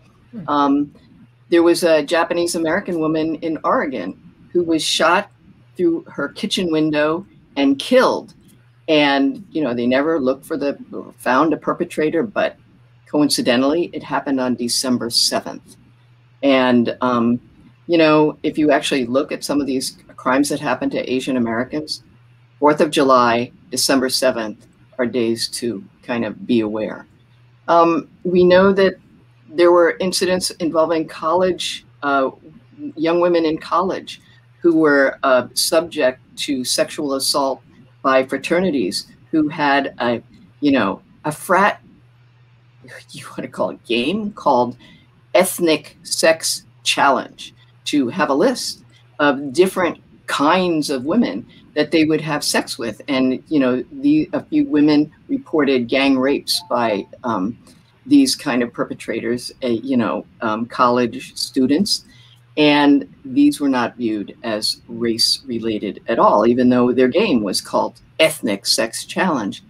There was a Japanese American woman in Oregon who was shot through her kitchen window and killed. And, they never found a perpetrator, but coincidentally, it happened on December 7th. And, if you actually look at some of these crimes that happen to Asian Americans, 4th of July, December 7th are days to kind of be aware. We know that there were incidents involving college, young women in college who were subject to sexual assault by fraternities who had a frat, you want to call it game, called Ethnic Sex Challenge, to have a list of different kinds of women that they would have sex with. And, a few women reported gang rapes by these kind of perpetrators, college students. And these were not viewed as race-related at all, even though their game was called Ethnic Sex Challenge.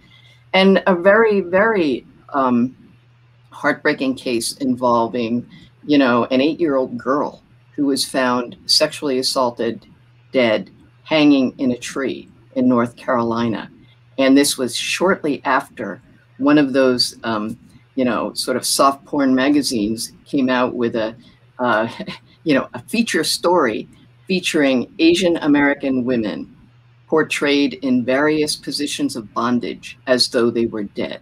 And a very, very heartbreaking case involving, you know, an 8-year-old girl who was found sexually assaulted, dead, hanging in a tree in North Carolina. And this was shortly after one of those, you know, sort of soft porn magazines came out with a, you know, a feature story featuring Asian American women portrayed in various positions of bondage as though they were dead,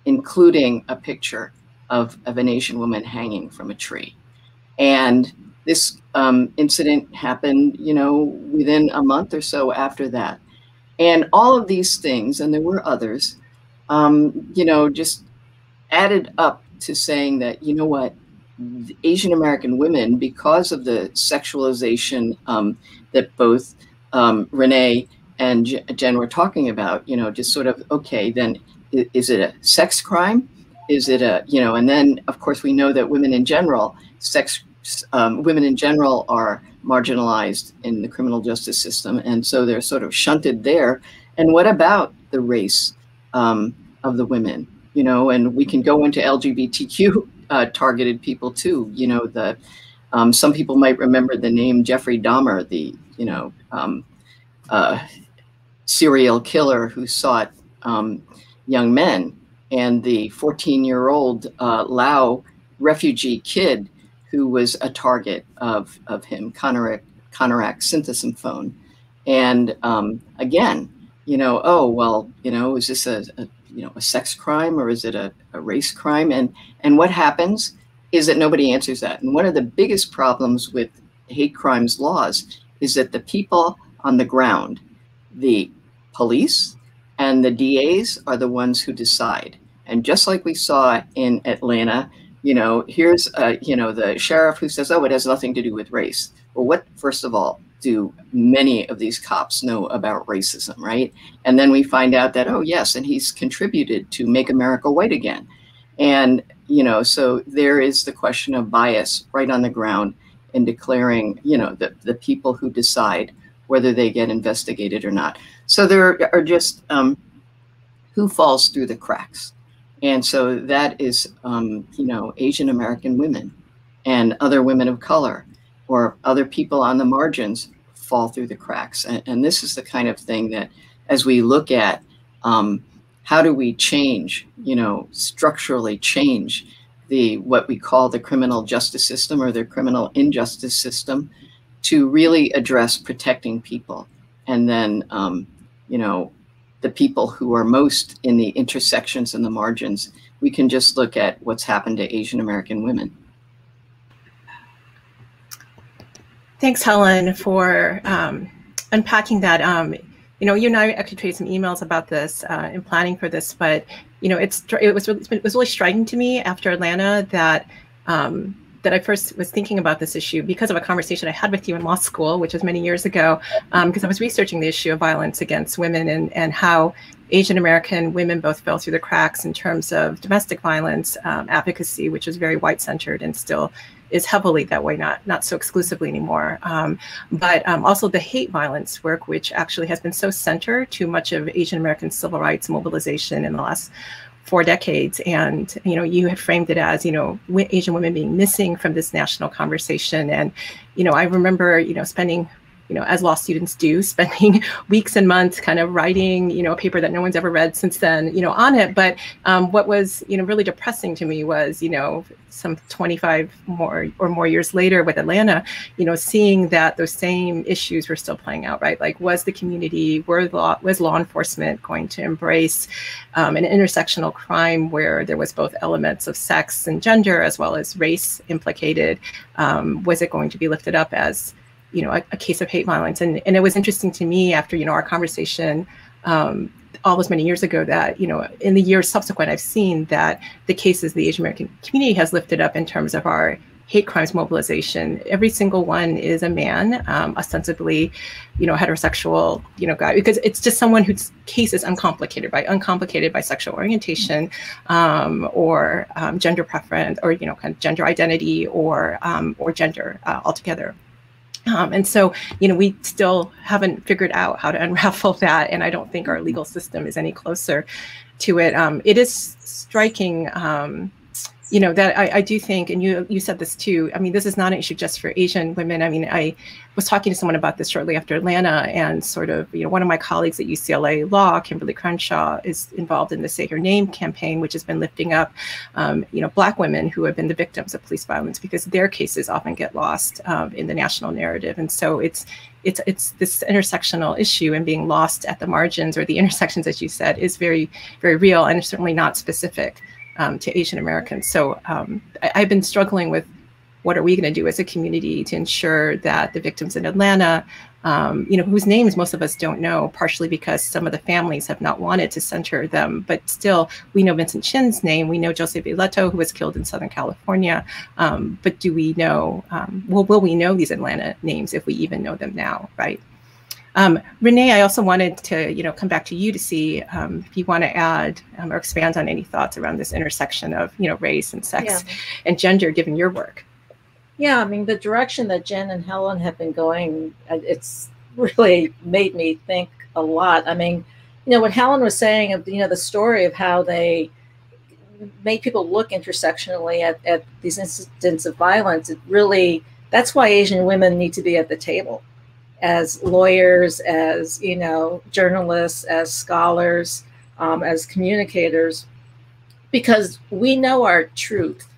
including a picture of an Asian woman hanging from a tree. And this incident happened, you know, within a month or so after that. And all of these things, and there were others, you know, just added up to saying that, you know what, Asian American women, because of the sexualization that both Renee and Jenn were talking about, you know, just sort of, okay, then is it a sex crime? Is it a, you know, and then of course we know that women in general, women in general are marginalized in the criminal justice system. And so they're sort of shunted there. And what about the race of the women? You know, and we can go into LGBTQ targeted people too. You know, the some people might remember the name Jeffrey Dahmer, the, you know, serial killer who sought young men, and the 14-year-old Lao refugee kid who was a target of him, Konarak synthesymphone. And again, you know, oh, well, you know, is this a you know, a sex crime, or is it a race crime? And what happens is that nobody answers that. And one of the biggest problems with hate crimes laws is that the people on the ground, the police and the DAs, are the ones who decide. And just like we saw in Atlanta, you know, here's, you know, the sheriff who says, oh, it has nothing to do with race. Well, what, first of all, do many of these cops know about racism, right? And then we find out that, oh, yes, and he's contributed to Make America White Again. And, you know, so there is the question of bias right on the ground in declaring, you know, the people who decide whether they get investigated or not. So there are just who falls through the cracks. And so that is, you know, Asian American women and other women of color or other people on the margins fall through the cracks. And this is the kind of thing that, as we look at how do we change, you know, structurally change what we call the criminal justice system or the criminal injustice system to really address protecting people. And then, you know, the people who are most in the intersections and the margins, we can just look at what's happened to Asian American women. Thanks, Helen, for unpacking that. You know, you and I actually traded some emails about this in planning for this, but you know, it was really striking to me after Atlanta that that I first was thinking about this issue because of a conversation I had with you in law school, which was many years ago, because I was researching the issue of violence against women and how Asian American women both fell through the cracks in terms of domestic violence advocacy, which is very white-centered and still is heavily that way, not so exclusively anymore. But also the hate violence work, which actually has been so central to much of Asian American civil rights mobilization in the last 4 decades. And, you know, you had framed it as, you know, Asian women being missing from this national conversation. And, you know, I remember, you know, spending, you know, as law students do, spending weeks and months kind of writing, you know, a paper that no one's ever read since then, you know, on it. But what was, you know, really depressing to me was, you know, some 25 more years later with Atlanta, you know, seeing that those same issues were still playing out, right? Like, was the community, was law enforcement going to embrace an intersectional crime where there was both elements of sex and gender as well as race implicated? Was it going to be lifted up as, you know, a case of hate violence? And it was interesting to me after, you know, our conversation all those many years ago that, you know, in the years subsequent, I've seen that the cases the Asian American community has lifted up in terms of our hate crimes mobilization, every single one is a man, ostensibly, you know, heterosexual, you know, guy, because it's just someone whose case is uncomplicated by sexual orientation or gender preference or, you know, kind of gender identity or gender altogether. And so, you know, we still haven't figured out how to unravel that. And I don't think our legal system is any closer to it. It is striking, you know, that I do think, and you said this too, I mean, this is not an issue just for Asian women. I mean, I was talking to someone about this shortly after Atlanta, and sort of, you know, one of my colleagues at UCLA Law, Kimberly Crenshaw, is involved in the Say Her Name campaign, which has been lifting up, you know, Black women who have been the victims of police violence, because their cases often get lost in the national narrative. And so it's this intersectional issue, and being lost at the margins or the intersections, as you said, is very, very real, and certainly not specific to Asian Americans. So I've been struggling with what are we going to do as a community to ensure that the victims in Atlanta, you know, whose names most of us don't know, partially because some of the families have not wanted to center them, but still we know Vincent Chin's name, we know Jose Villeto, who was killed in Southern California, but do we know, will we know these Atlanta names if we even know them now, right? Renee, I also wanted to, you know, come back to you to see if you want to add or expand on any thoughts around this intersection of, you know, race and sex and gender, given your work. Yeah, I mean, the direction that Jenn and Helen have been going, it's really made me think a lot. I mean, you know, what Helen was saying, you know, the story of how they made people look intersectionally at these incidents of violence, it really, that's why Asian women need to be at the table. As lawyers, as, you know, journalists, as scholars, as communicators, because we know our truth,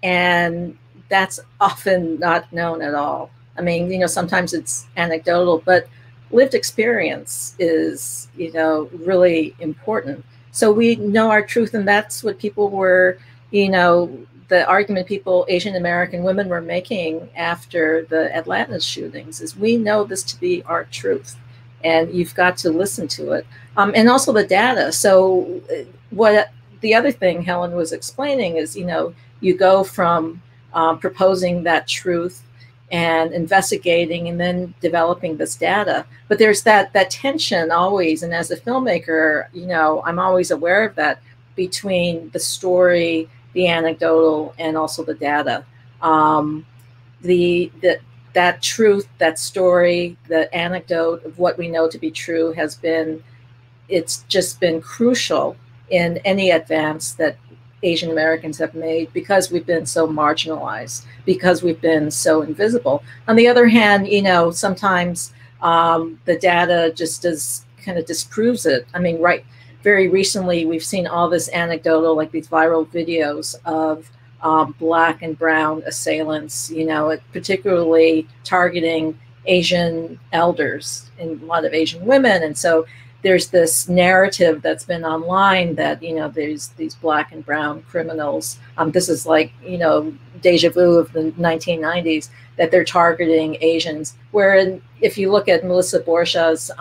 and that's often not known at all. I mean, you know, sometimes it's anecdotal, but lived experience is, you know, really important. So we know our truth, and that's what people were, you know, the argument Asian American women were making after the Atlanta shootings is, we know this to be our truth, and you've got to listen to it. And also the data. So what the other thing Helen was explaining is, you know, you go from proposing that truth and investigating and then developing this data. But there's that tension always. And as a filmmaker, you know, I'm always aware of that, between the story, the anecdotal, and also the data. That truth, that story, the anecdote of what we know to be true it's just been crucial in any advance that Asian Americans have made, because we've been so marginalized, because we've been so invisible. On the other hand, you know, sometimes the data just kind of disproves it. I mean, very recently, we've seen all this anecdotal, like these viral videos of Black and brown assailants, you know, particularly targeting Asian elders and a lot of Asian women. And so there's this narrative that's been online that, you know, there's these Black and brown criminals. This is like, you know, deja vu of the 1990s, that they're targeting Asians. Where if you look at Melissa Borcha's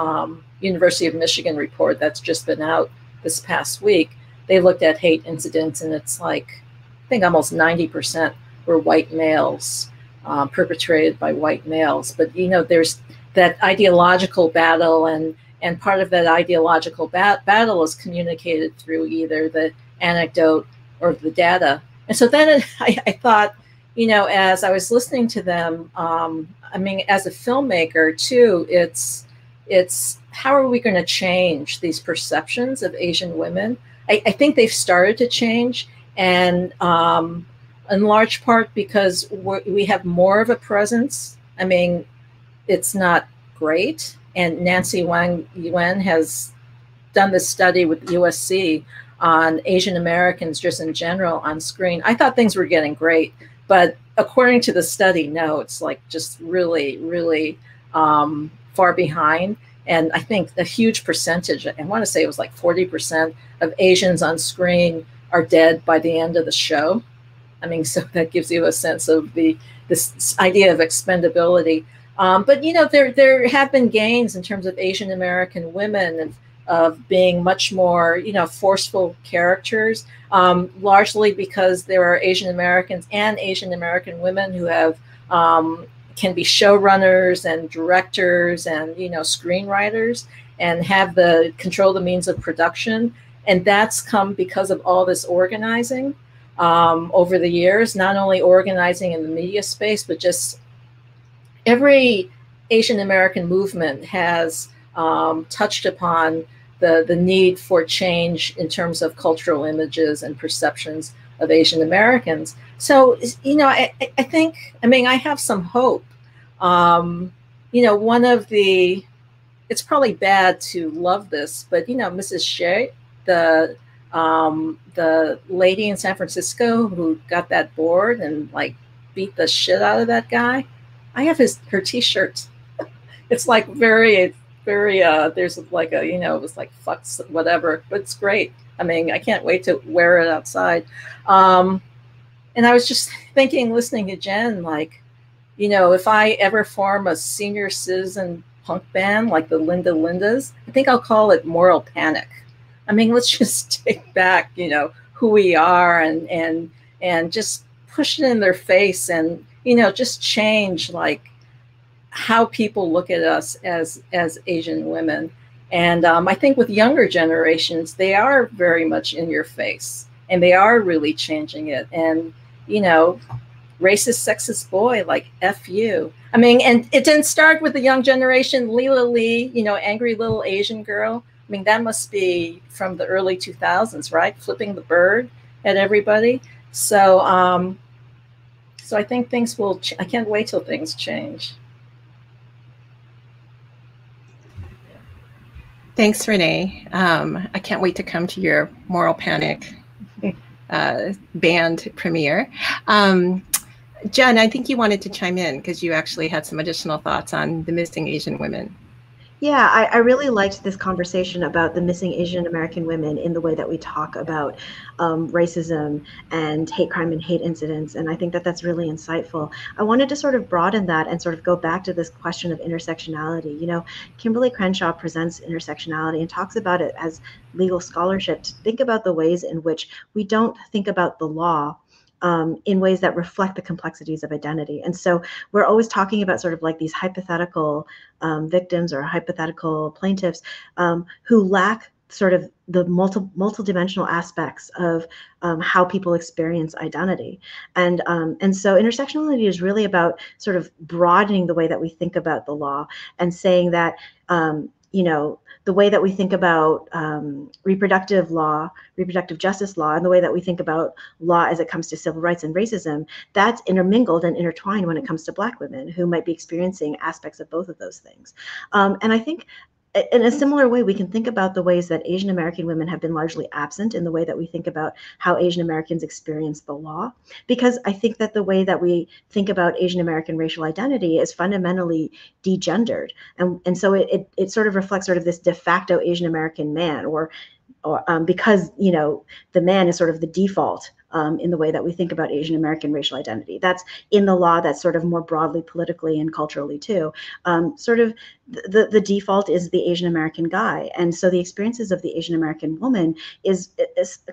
University of Michigan report that's just been out this past week, they looked at hate incidents, and it's like, I think almost 90% were white males, perpetrated by white males. But, you know, there's that ideological battle, and part of that ideological battle is communicated through either the anecdote or the data. And so then I thought, you know, as I was listening to them, I mean, as a filmmaker too, it's how are we going to change these perceptions of Asian women? I think they've started to change, and in large part because we have more of a presence. I mean, it's not great. And Nancy Wang has done this study with USC on Asian Americans just in general on screen. I thought things were getting great, but according to the study, no, it's like just really, really far behind. And I think a huge percentage, I want to say it was like 40% of Asians on screen are dead by the end of the show. I mean, so that gives you a sense of this idea of expendability. But, you know, there have been gains in terms of Asian American women of being much more, you know, forceful characters, largely because there are Asian Americans and Asian American women who have can be showrunners and directors and, you know, screenwriters, and have the control the means of production. And that's come because of all this organizing over the years, not only organizing in the media space, but just every Asian American movement has touched upon the need for change in terms of cultural images and perceptions of Asian Americans. So, you know, I think, I mean, I have some hope. You know, one of the, it's probably bad to love this, but, you know, Mrs. Shea, the lady in San Francisco who got that board and like beat the shit out of that guy, I have her t-shirt. It's like very, there's like a, you know, it was like fucks, whatever, but it's great. I mean, I can't wait to wear it outside. And I was just thinking, listening to Jenn, like, you know, if I ever form a senior citizen punk band like the Lindas, I think I'll call it Moral Panic. I mean, let's just take back, you know, who we are and just push it in their face and, you know, just change like how people look at us as Asian women. And I think with younger generations, they are very much in your face and they are really changing it. And, you know, racist, sexist boy, like F you. I mean, and it didn't start with the young generation. Leela Lee, you know, angry little Asian girl. I mean, that must be from the early 2000s, right? Flipping the bird at everybody. So, so I think things will, I can't wait till things change. Thanks, Renee. I can't wait to come to your Moral Panic band premiere. Jenn, I think you wanted to chime in because you actually had some additional thoughts on the missing Asian women. Yeah, I really liked this conversation about the missing Asian American women in the way that we talk about racism and hate crime and hate incidents. And I think that that's really insightful. I wanted to sort of broaden that and sort of go back to this question of intersectionality. You know, Kimberly Crenshaw presents intersectionality and talks about it as legal scholarship to think about the ways in which we don't think about the law in ways that reflect the complexities of identity. And so we're always talking about sort of like these hypothetical victims or hypothetical plaintiffs who lack sort of the multidimensional aspects of how people experience identity. And so intersectionality is really about sort of broadening the way that we think about the law and saying that, you know, the way that we think about reproductive law, reproductive justice law, and the way that we think about law as it comes to civil rights and racism, that's intermingled and intertwined when it comes to Black women who might be experiencing aspects of both of those things. And I think in a similar way, we can think about the ways that Asian American women have been largely absent in the way that we think about how Asian Americans experience the law, because I think that the way that we think about Asian American racial identity is fundamentally degendered. And so it sort of reflects sort of this de facto Asian American man, or because, you know, the man is sort of the default in the way that we think about Asian American racial identity. That's in the law, that's sort of more broadly politically and culturally too. Sort of the default is the Asian American guy. And so the experiences of the Asian American woman is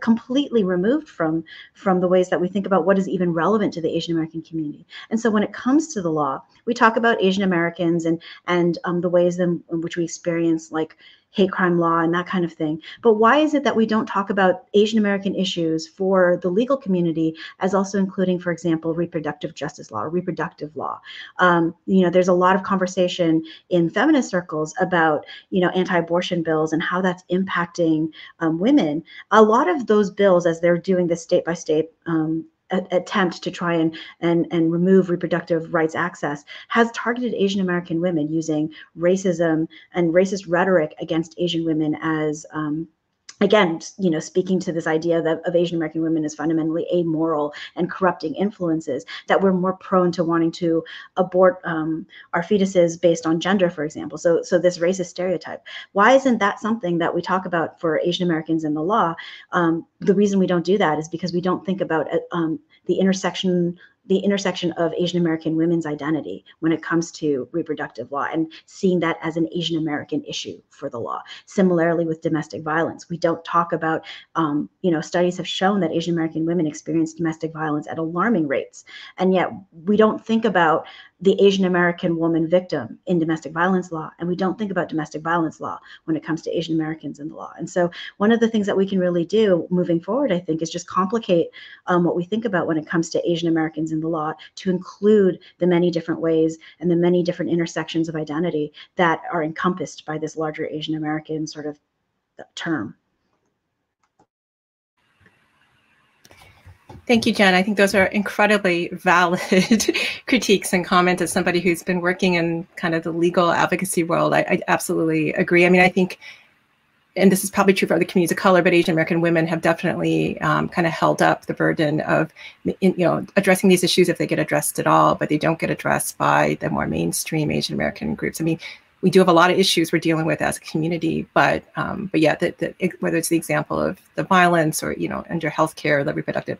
completely removed from the ways that we think about what is even relevant to the Asian American community. And so when it comes to the law, we talk about Asian Americans and the ways in which we experience like hate crime law and that kind of thing. But why is it that we don't talk about Asian American issues for the legal community as also including, for example, reproductive justice law, or reproductive law? You know, there's a lot of conversation in feminist circles about, you know, anti-abortion bills and how that's impacting women. A lot of those bills, as they're doing this state by state attempt to try and remove reproductive rights access, has targeted Asian American women using racism and racist rhetoric against Asian women as again, you know, speaking to this idea of Asian American women as fundamentally amoral and corrupting influences, that we're more prone to wanting to abort our fetuses based on gender, for example. So this racist stereotype. Why isn't that something that we talk about for Asian Americans in the law? The reason we don't do that is because we don't think about the intersection of Asian American women's identity when it comes to reproductive law and seeing that as an Asian American issue for the law. Similarly with domestic violence, we don't talk about, you know, studies have shown that Asian American women experience domestic violence at alarming rates. And yet we don't think about the Asian American woman victim in domestic violence law, and we don't think about domestic violence law when it comes to Asian Americans in the law. And so one of the things that we can really do moving forward, I think, is just complicate what we think about when it comes to Asian Americans in the law to include the many different ways and the many different intersections of identity that are encompassed by this larger Asian American sort of term. Thank you, Jenn. I think those are incredibly valid critiques and comments as somebody who's been working in kind of the legal advocacy world. I absolutely agree. I mean, I think, and this is probably true for other communities of color, but Asian American women have definitely kind of held up the burden of, addressing these issues if they get addressed at all, but they don't get addressed by the more mainstream Asian American groups. I mean, we do have a lot of issues we're dealing with as a community, but yeah, whether it's the example of the violence or, under healthcare, the reproductive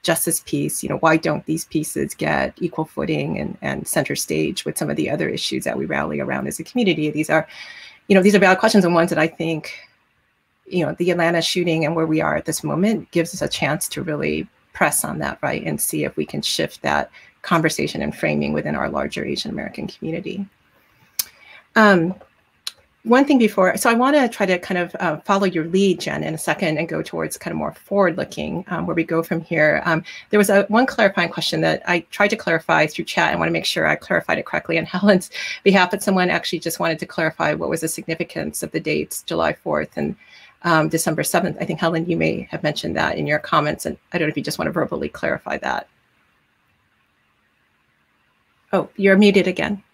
justice piece, why don't these pieces get equal footing and center stage with some of the other issues that we rally around as a community? These are valid questions, and ones that I think, the Atlanta shooting and where we are at this moment gives us a chance to really press on that, right, and see if we can shift that conversation and framing within our larger Asian American community. One thing before, so I want to try to kind of follow your lead, Jenn, in a second and go towards kind of more forward-looking, where we go from here. There was one clarifying question that I tried to clarify through chat. I want to make sure I clarified it correctly on Helen's behalf, but someone actually just wanted to clarify what was the significance of the dates, July 4th and December 7th. I think, Helen, you may have mentioned that in your comments, and I don't know if you just want to verbally clarify that. Oh, you're muted again.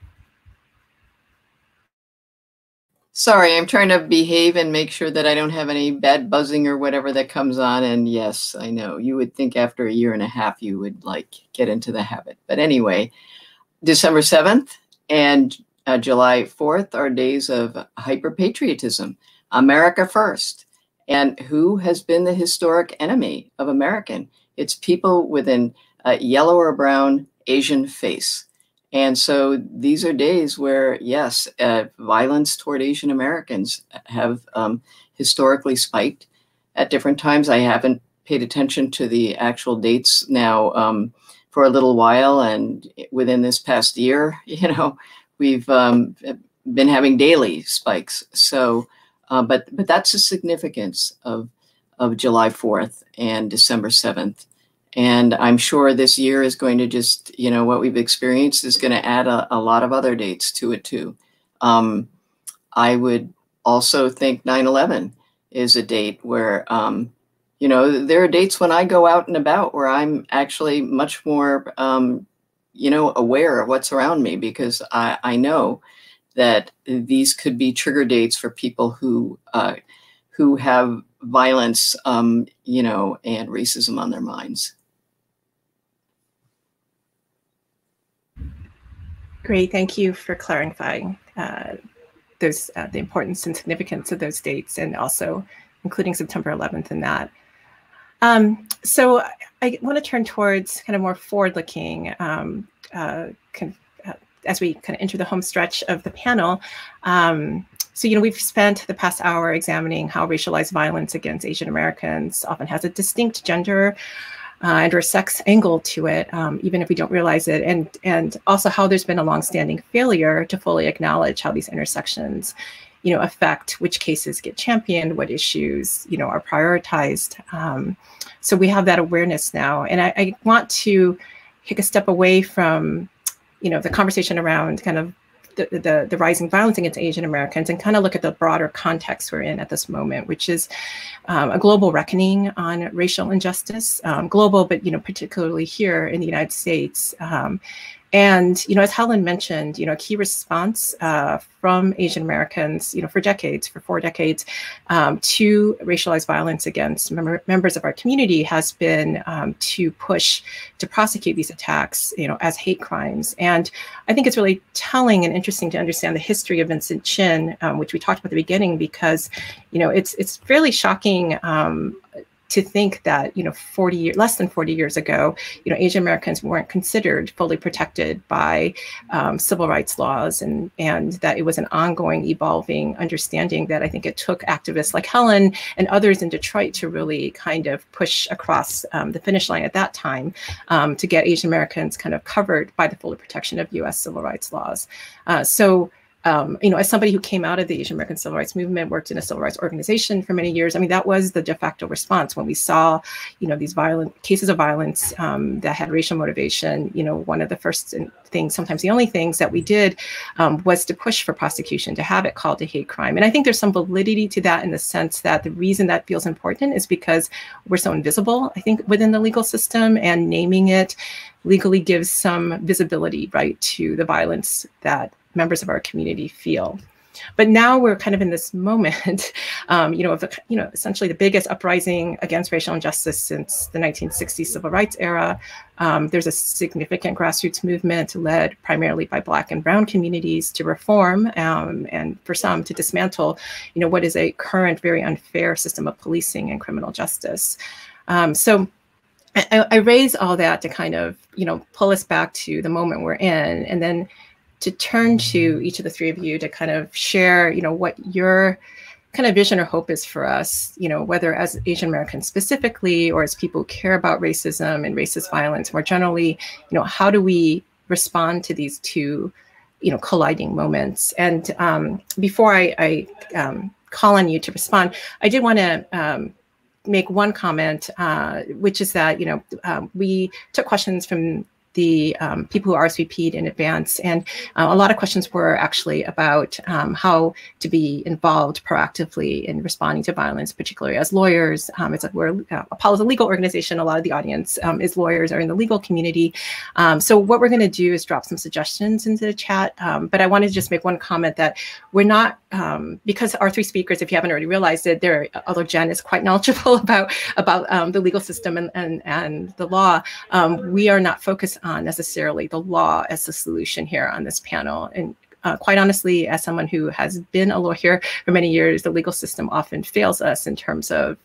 Sorry, I'm trying to behave and make sure that I don't have any bad buzzing or whatever that comes on. And yes, I know you would think after a year and a half, you would get into the habit. But anyway, December 7th and July 4th are days of hyper-patriotism, America first. And who has been the historic enemy of American? It's people with an yellow or brown Asian face. And so these are days where, yes, violence toward Asian Americans have historically spiked at different times. I haven't paid attention to the actual dates now for a little while. And within this past year, we've been having daily spikes. So, but that's the significance of July 4th and December 7th. And I'm sure this year is going to just, what we've experienced is going to add a lot of other dates to it too. I would also think 9/11 is a date where, there are dates when I go out and about where I'm actually much more, aware of what's around me, because I know that these could be trigger dates for people who have violence, and racism on their minds. Great, thank you for clarifying the importance and significance of those dates, and also including September 11th in that. So I want to turn towards kind of more forward-looking as we kind of enter the home stretch of the panel. So, we've spent the past hour examining how racialized violence against Asian Americans often has a distinct gender and or sex angle to it, even if we don't realize it, and also how there's been a longstanding failure to fully acknowledge how these intersections, affect which cases get championed, what issues, are prioritized. So we have that awareness now, and I want to take a step away from, the conversation around kind of the rising violence against Asian Americans, and kind of look at the broader context we're in at this moment, which is a global reckoning on racial injustice, global, but particularly here in the United States. And as Helen mentioned, a key response from Asian Americans, for decades, for 4 decades, to racialized violence against members of our community has been to push to prosecute these attacks, as hate crimes. And I think it's really telling and interesting to understand the history of Vincent Chin, which we talked about at the beginning, because it's fairly shocking to think that, less than 40 years ago, Asian Americans weren't considered fully protected by civil rights laws, and that it was an ongoing, evolving understanding that I think it took activists like Helen and others in Detroit to really kind of push across the finish line at that time to get Asian Americans kind of covered by the fuller protection of U.S. civil rights laws. As somebody who came out of the Asian American civil rights movement, worked in a civil rights organization for many years, I mean, that was the de facto response when we saw, these violent cases of violence that had racial motivation. One of the first things, sometimes the only things that we did was to push for prosecution, to have it called a hate crime. And I think there's some validity to that in the sense that the reason that feels important is because we're so invisible, I think, within the legal system, and naming it legally gives some visibility, right, to the violence that members of our community feel. But now we're kind of in this moment, of essentially the biggest uprising against racial injustice since the 1960s civil rights era. There's a significant grassroots movement led primarily by Black and Brown communities to reform, and for some to dismantle, what is a current very unfair system of policing and criminal justice. So I raise all that to kind of, pull us back to the moment we're in, and then to turn to each of the three of you to kind of share, what your kind of vision or hope is for us, whether as Asian Americans specifically, or as people who care about racism and racist violence more generally, how do we respond to these two, colliding moments? And before I call on you to respond, I did want to make one comment, which is that, we took questions from the people who RSVP'd in advance. And a lot of questions were actually about how to be involved proactively in responding to violence, particularly as lawyers. Apollo's a legal organization. A lot of the audience is lawyers or in the legal community. So what we're going to do is drop some suggestions into the chat. But I wanted to just make one comment that we're not, because our three speakers, if you haven't already realized it, although Jenn is quite knowledgeable about the legal system and the law, we are not focused on necessarily the law as the solution here on this panel. And quite honestly, as someone who has been a lawyer for many years, the legal system often fails us in terms of,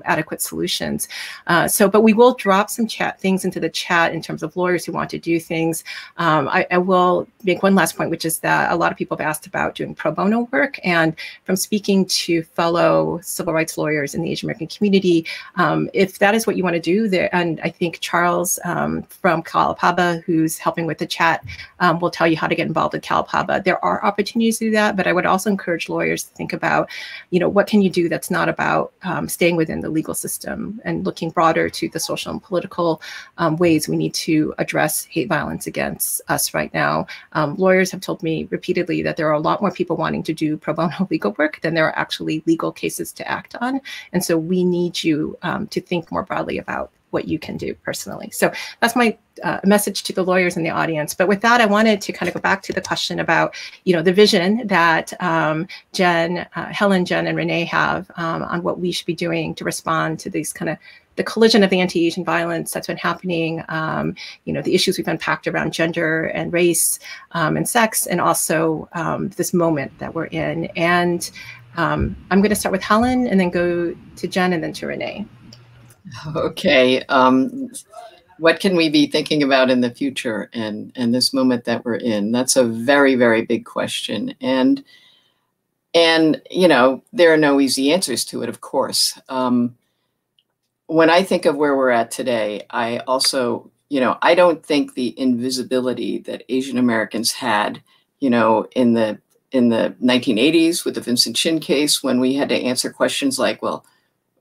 adequate solutions. But we will drop some things into the chat in terms of lawyers who want to do things. I will make one last point, which is that a lot of people have asked about doing pro bono work. And from speaking to fellow civil rights lawyers in the Asian American community, if that is what you want to do there, and I think Charles from Cal-APABA, who's helping with the chat, will tell you how to get involved with Cal-APABA. There are opportunities to do that, but I would also encourage lawyers to think about, what can you do that's not about staying within the legal system, and looking broader to the social and political ways we need to address hate violence against us right now. Lawyers have told me repeatedly that there are a lot more people wanting to do pro bono legal work than there are actually legal cases to act on. And so we need you to think more broadly about what you can do personally. So that's my message to the lawyers in the audience. But with that, I wanted to kind of go back to the question about, the vision that Helen, Jenn, and Renee have on what we should be doing to respond to these kind of the collision of the anti-Asian violence that's been happening, the issues we've unpacked around gender and race and sex, and also this moment that we're in. And I'm going to start with Helen, and then go to Jenn, and then to Renee. Okay. What can we be thinking about in the future and this moment that we're in? That's a very, very big question. And there are no easy answers to it, of course. When I think of where we're at today, I also, I don't think the invisibility that Asian Americans had, in the 1980s with the Vincent Chin case, when we had to answer questions like, well,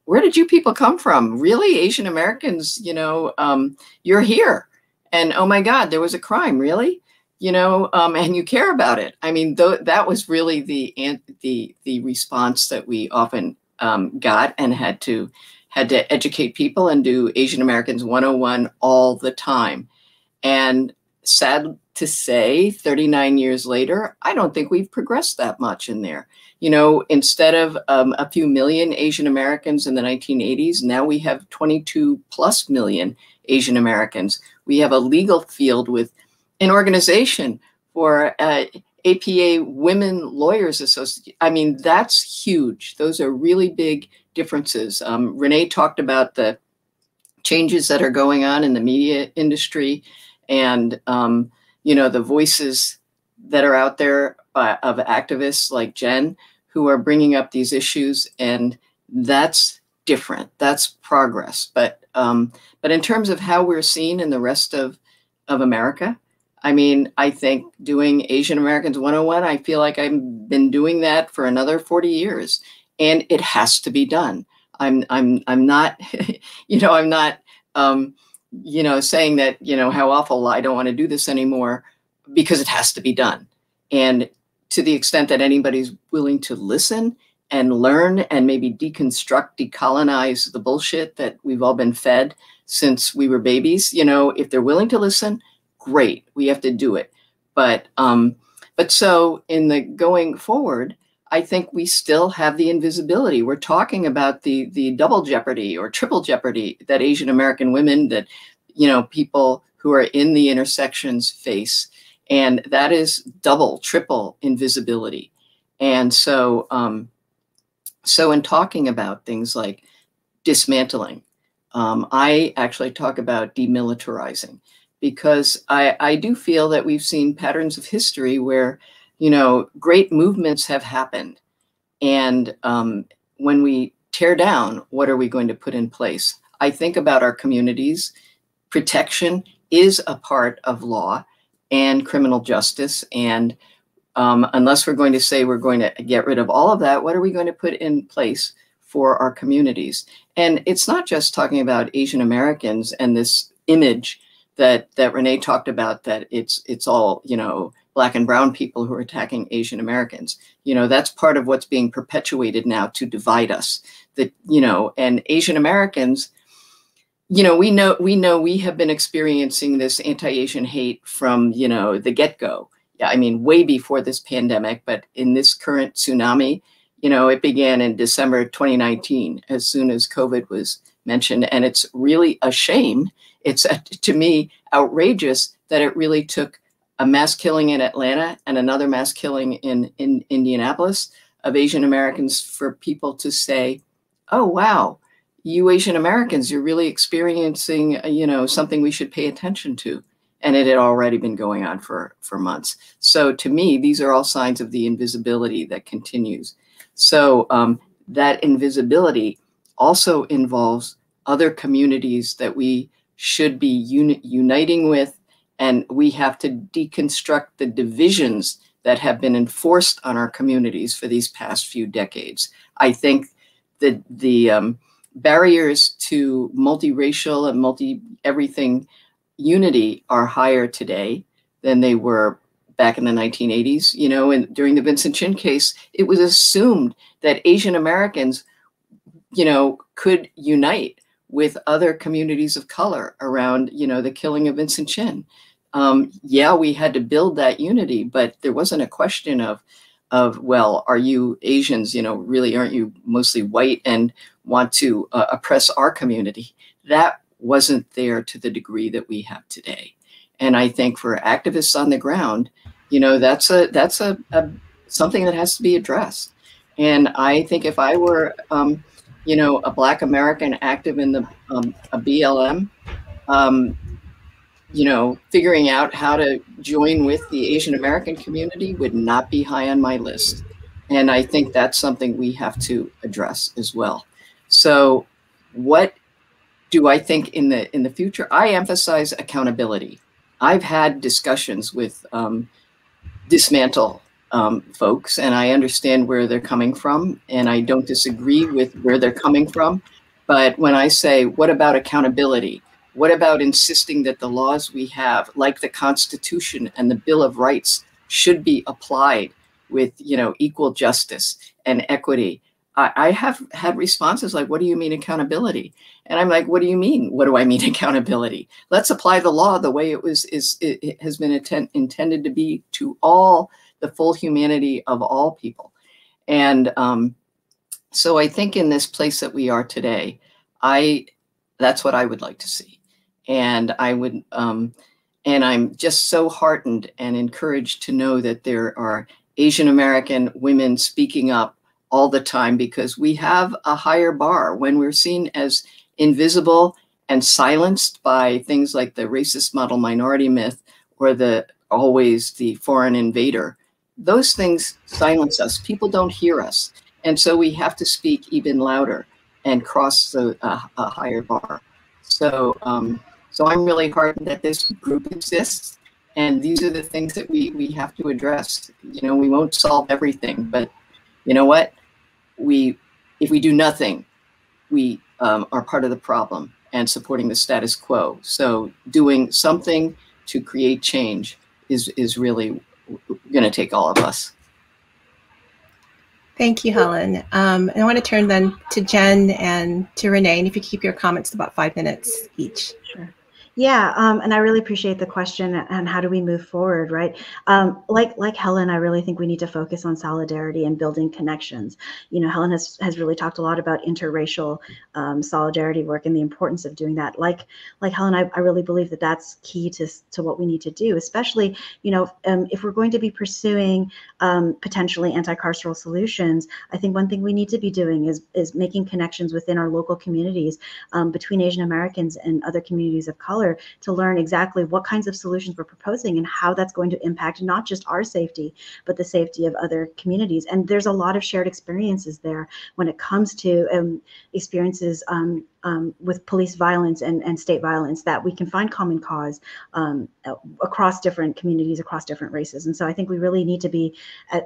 where did you people come from? Really? Asian Americans, you're here. And oh my God, there was a crime, really? And you care about it. I mean, that was really the response that we often got, and had to educate people and do Asian Americans 101 all the time. And sad to say, 39 years later, I don't think we've progressed that much in there. Instead of a few million Asian Americans in the 1980s, now we have 22+ million Asian Americans. We have a legal field with an organization for APA Women Lawyers Association. I mean, that's huge. Those are really big differences. Renee talked about the changes that are going on in the media industry, and the voices that are out there of activists like Jenn who are bringing up these issues, and that's different. That's progress. But in terms of how we're seen in the rest of America, I mean, I think doing Asian Americans 101, I feel like I've been doing that for another 40 years, and it has to be done. I'm not, I'm not, saying that, how awful, I don't want to do this anymore, because it has to be done. And to the extent that anybody's willing to listen and learn and maybe deconstruct, decolonize the bullshit that we've all been fed since we were babies, if they're willing to listen, great, we have to do it. But so in the going forward, I think we still have the invisibility. We're talking about the double jeopardy or triple jeopardy that Asian American women, that, people who are in the intersections face. And that is double, triple invisibility. And so, so in talking about things like dismantling, I actually talk about demilitarizing, because I do feel that we've seen patterns of history where, great movements have happened. And when we tear down, what are we going to put in place? I think about our communities. Protection is a part of law and criminal justice. And unless we're going to say we're going to get rid of all of that, what are we going to put in place for our communities? And it's not just talking about Asian Americans and this image that Renee talked about, that it's all, Black and brown people who are attacking Asian Americans. That's part of what's being perpetuated now to divide us. That, and Asian Americans, we know we have been experiencing this anti-Asian hate from, the get-go. Yeah, I mean, way before this pandemic, but in this current tsunami, it began in December 2019, as soon as COVID was mentioned. And it's really a shame. It's, to me, outrageous that it really took a mass killing in Atlanta and another mass killing in Indianapolis of Asian Americans for people to say, oh, wow, you Asian Americans, you're really experiencing, something we should pay attention to. And it had already been going on for months. So to me, these are all signs of the invisibility that continues. So that invisibility also involves other communities that we should be uniting with, and we have to deconstruct the divisions that have been enforced on our communities for these past few decades. I think that the barriers to multiracial and multi-everything unity are higher today than they were back in the 1980s. And during the Vincent Chin case, it was assumed that Asian Americans, could unite with other communities of color around, the killing of Vincent Chin. Yeah, we had to build that unity, but there wasn't a question of, well, are you Asians, really, aren't you mostly white and want to oppress our community? That wasn't there to the degree that we have today. And I think for activists on the ground, that's something that has to be addressed. And I think if I were, a Black American active in the a BLM, figuring out how to join with the Asian American community would not be high on my list. And I think that's something we have to address as well. So what do I think in the future? I emphasize accountability. I've had discussions with dismantle folks, and I understand where they're coming from, and I don't disagree with where they're coming from. But when I say, what about accountability? What about insisting that the laws we have, like the Constitution and the Bill of Rights, should be applied with, equal justice and equity? I have had responses like, what do you mean accountability? And I'm like, what do you mean? What do I mean accountability? Let's apply the law the way it has been intended to be to all, the full humanity of all people. And so I think in this place that we are today, that's what I would like to see. And I would, and I'm just so heartened and encouraged to know that there are Asian American women speaking up all the time because we have a higher bar. When we're seen as invisible and silenced by things like the racist model minority myth or always the foreign invader, those things silence us. People don't hear us. And so we have to speak even louder and cross a higher bar. So, so I'm really heartened that this group exists. And these are the things that we have to address. You know, we won't solve everything, but you know what? If we do nothing, we are part of the problem and supporting the status quo. So doing something to create change is really going to take all of us. Thank you, Helen. And I want to turn then to Jenn and to Renee, and if you keep your comments to about 5 minutes each. Sure. Yeah, and I really appreciate the question and how do we move forward, right? Like Helen, I really think we need to focus on solidarity and building connections. You know, Helen has really talked a lot about interracial solidarity work and the importance of doing that. Like Helen, I really believe that that's key to what we need to do, especially, you know, if we're going to be pursuing potentially anti-carceral solutions. I think one thing we need to be doing is making connections within our local communities between Asian Americans and other communities of color to learn exactly what kinds of solutions we're proposing and how that's going to impact not just our safety, but the safety of other communities. And there's a lot of shared experiences there when it comes to experiences with police violence and state violence, that we can find common cause across different communities, across different races. And so I think we really need to be,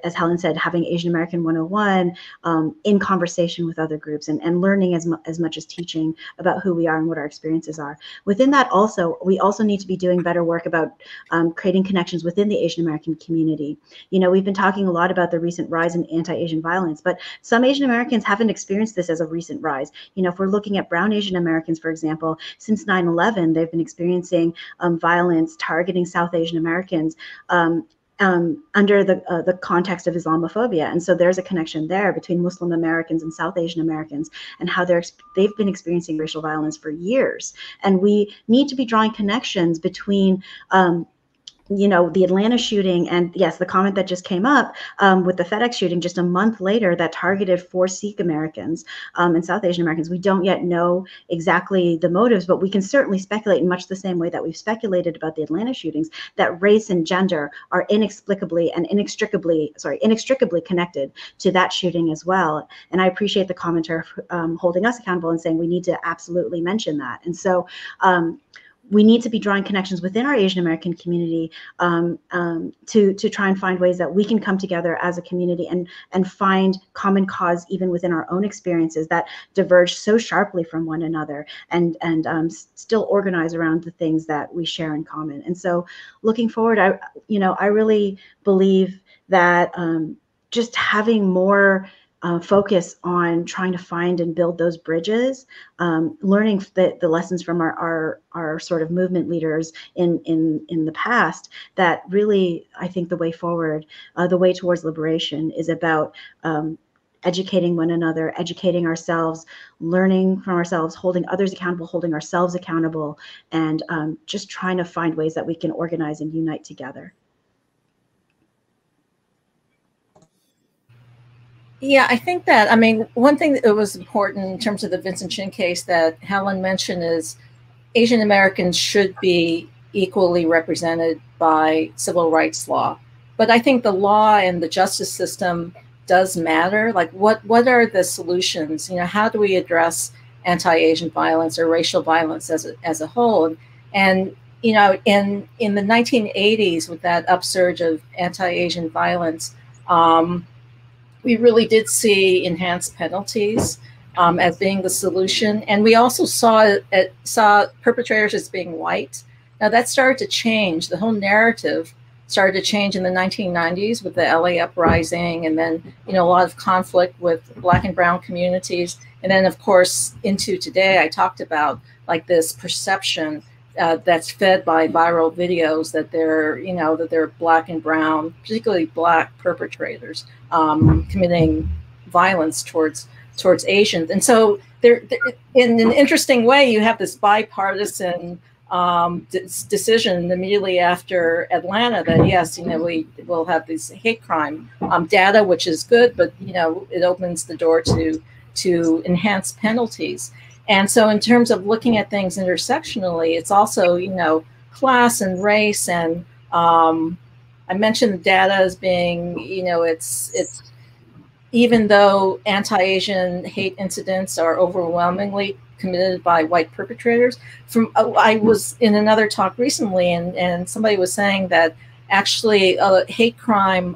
as Helen said, having Asian American 101 in conversation with other groups and learning as much as teaching about who we are and what our experiences are. Within that also, we also need to be doing better work about creating connections within the Asian American community. You know, we've been talking a lot about the recent rise in anti-Asian violence, but some Asian Americans haven't experienced this as a recent rise. You know, if we're looking at brown Asian Americans, for example, since 9/11, they've been experiencing violence targeting South Asian Americans under the context of Islamophobia. And so there's a connection there between Muslim Americans and South Asian Americans and how they've been experiencing racial violence for years. And we need to be drawing connections between you know, the Atlanta shooting and yes, the comment that just came up with the FedEx shooting just a month later that targeted 4 Sikh Americans and South Asian Americans. We don't yet know exactly the motives, but we can certainly speculate in much the same way that we've speculated about the Atlanta shootings, that race and gender are inexplicably and inextricably connected to that shooting as well. And I appreciate the commenter holding us accountable and saying we need to absolutely mention that. And so we need to be drawing connections within our Asian American community to try and find ways that we can come together as a community and find common cause even within our own experiences that diverge so sharply from one another and still organize around the things that we share in common. And so looking forward, I really believe that just having more focus on trying to find and build those bridges, learning the lessons from our sort of movement leaders in the past, that really, I think the way forward, the way towards liberation is about educating one another, educating ourselves, learning from ourselves, holding others accountable, holding ourselves accountable, and just trying to find ways that we can organize and unite together. Yeah, I think that, I mean, one thing that was important in terms of the Vincent Chin case that Helen mentioned is Asian Americans should be equally represented by civil rights law. But I think the law and the justice system does matter. Like, what are the solutions? You know, how do we address anti-Asian violence or racial violence as a whole? And you know, in the 1980s, with that upsurge of anti-Asian violence, we really did see enhanced penalties as being the solution. And we also saw perpetrators as being white. Now that started to change. The whole narrative started to change in the 1990s with the LA uprising, and then, you know, a lot of conflict with Black and brown communities. And then, of course, into today, I talked about like this perception that's fed by viral videos that they're, you know, that they're Black and brown, particularly Black perpetrators committing violence towards Asians. And so there, in an interesting way, you have this bipartisan decision immediately after Atlanta that yes, we will have these hate crime data, which is good, but it opens the door to enhance penalties. And so in terms of looking at things intersectionally, it's also class and race, and I mentioned the data as being it's even though anti-Asian hate incidents are overwhelmingly committed by white perpetrators. I was in another talk recently, and somebody was saying that actually hate crime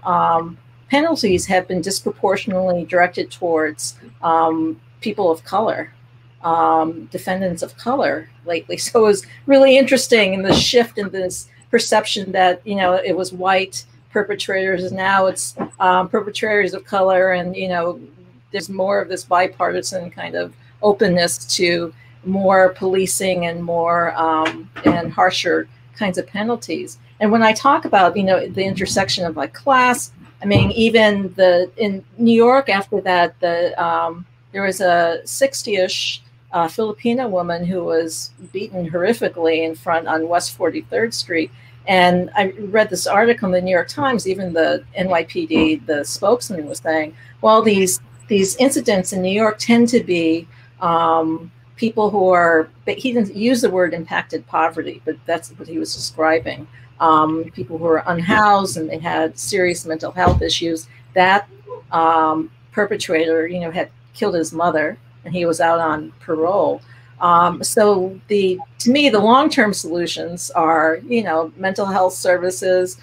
penalties have been disproportionately directed towards people of color, defendants of color lately. So it was really interesting in the shift in this perception that it was white perpetrators, and now it's perpetrators of color, and there's more of this bipartisan kind of openness to more policing and more and harsher kinds of penalties. And when I talk about the intersection of like class, I mean even in New York after that there was a 60-ish Filipino woman who was beaten horrifically in front on West 43rd Street. And I read this article in the New York Times, even the NYPD, the spokesman was saying, well, these incidents in New York tend to be people who are, he didn't use the word impacted poverty, but that's what he was describing. People who are unhoused and they had serious mental health issues. That perpetrator, had killed his mother and he was out on parole. So to me, the long-term solutions are, mental health services,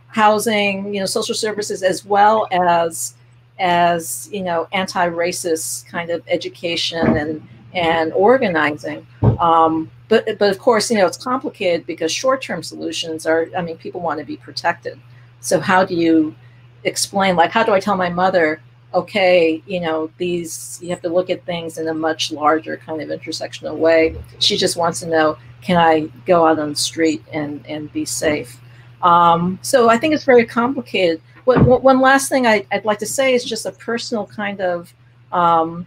housing, social services, as well as anti-racist kind of education and organizing. But of course, it's complicated because short-term solutions are, people want to be protected. So how do you explain, like, how do I tell my mother, okay, you have to look at things in a much larger kind of intersectional way. She just wants to know, can I go out on the street and be safe? So I think it's very complicated. One last thing I'd like to say is just a personal kind of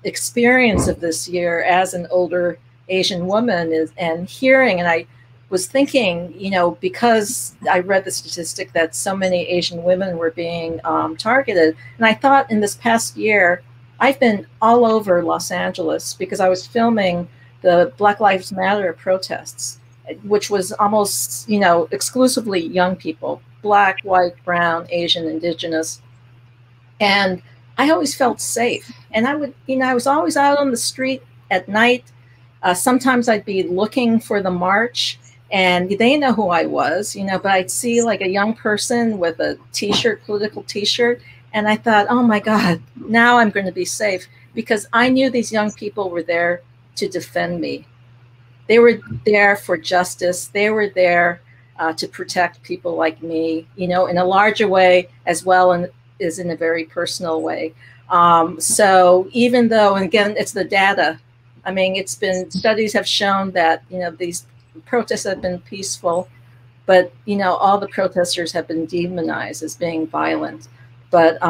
experience of this year as an older Asian woman and hearing, and I was thinking, because I read the statistic that so many Asian women were being targeted. And I thought in this past year, I've been all over Los Angeles because I was filming the Black Lives Matter protests, which was almost, exclusively young people, Black, white, brown, Asian, indigenous. And I always felt safe. And I was always out on the street at night. Sometimes I'd be looking for the march. And they know who I was, but I'd see like a young person with a t-shirt, political t-shirt. And I thought, oh my God, now I'm going to be safe because I knew these young people were there to defend me. They were there for justice. They were there to protect people like me, in a larger way as well as in a very personal way. So even though, and again, it's the data. Studies have shown that, these protests have been peaceful, but all the protesters have been demonized as being violent. But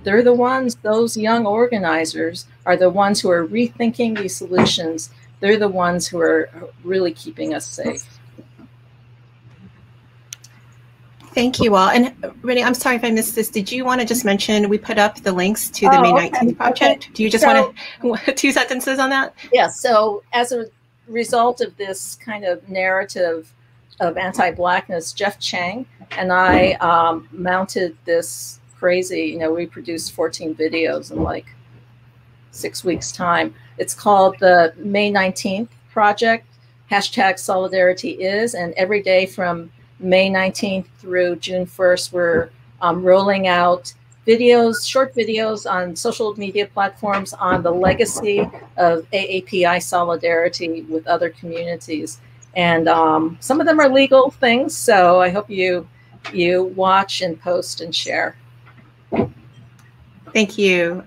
they're the ones, those young organizers are the ones who are rethinking these solutions. They're the ones who are really keeping us safe. Thank you all. And Renee, I'm sorry if I missed this. Did you want to just mention, we put up the links to the May 19th project. Okay. Do you just want to, 2 sentences on that? Yeah, so as a result of this kind of narrative of anti-Blackness, Jeff Chang and I mounted this crazy, we produced 14 videos in like 6 weeks time. It's called the May 19th Project, #SolidarityIs, and every day from May 19th through June 1st, we're rolling out videos, short videos on social media platforms on the legacy of AAPI solidarity with other communities. And some of them are legal things, so I hope you watch and post and share. Thank you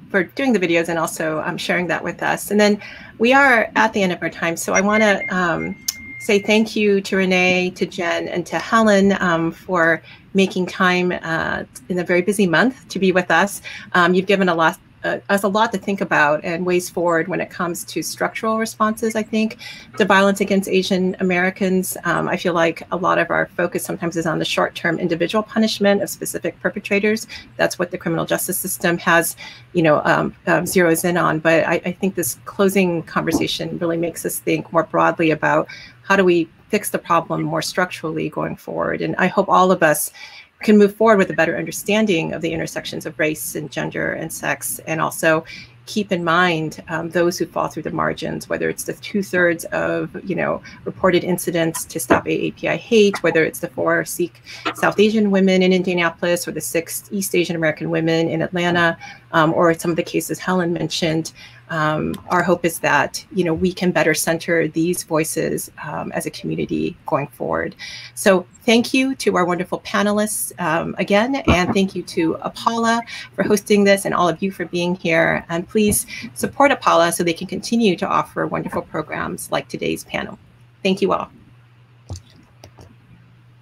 for doing the videos and also sharing that with us. And then we are at the end of our time, so I want to say thank you to Renee, to Jenn, and to Helen for making time in a very busy month to be with us. You've given a lot us a lot to think about and ways forward when it comes to structural responses, I think, to violence against Asian Americans. I feel like a lot of our focus sometimes is on the short-term individual punishment of specific perpetrators. That's what the criminal justice system has, zeroes in on. But I think this closing conversation really makes us think more broadly about how do we fix the problem more structurally going forward. And I hope all of us can move forward with a better understanding of the intersections of race and gender and sex, and also keep in mind those who fall through the margins, whether it's the 2/3 of reported incidents to stop AAPI hate, whether it's the 4 Sikh South Asian women in Indianapolis or the 6 East Asian American women in Atlanta, or some of the cases Helen mentioned. Our hope is that we can better center these voices as a community going forward. So thank you to our wonderful panelists again, and thank you to APALA for hosting this and all of you for being here. And please support APALA so they can continue to offer wonderful programs like today's panel. Thank you all.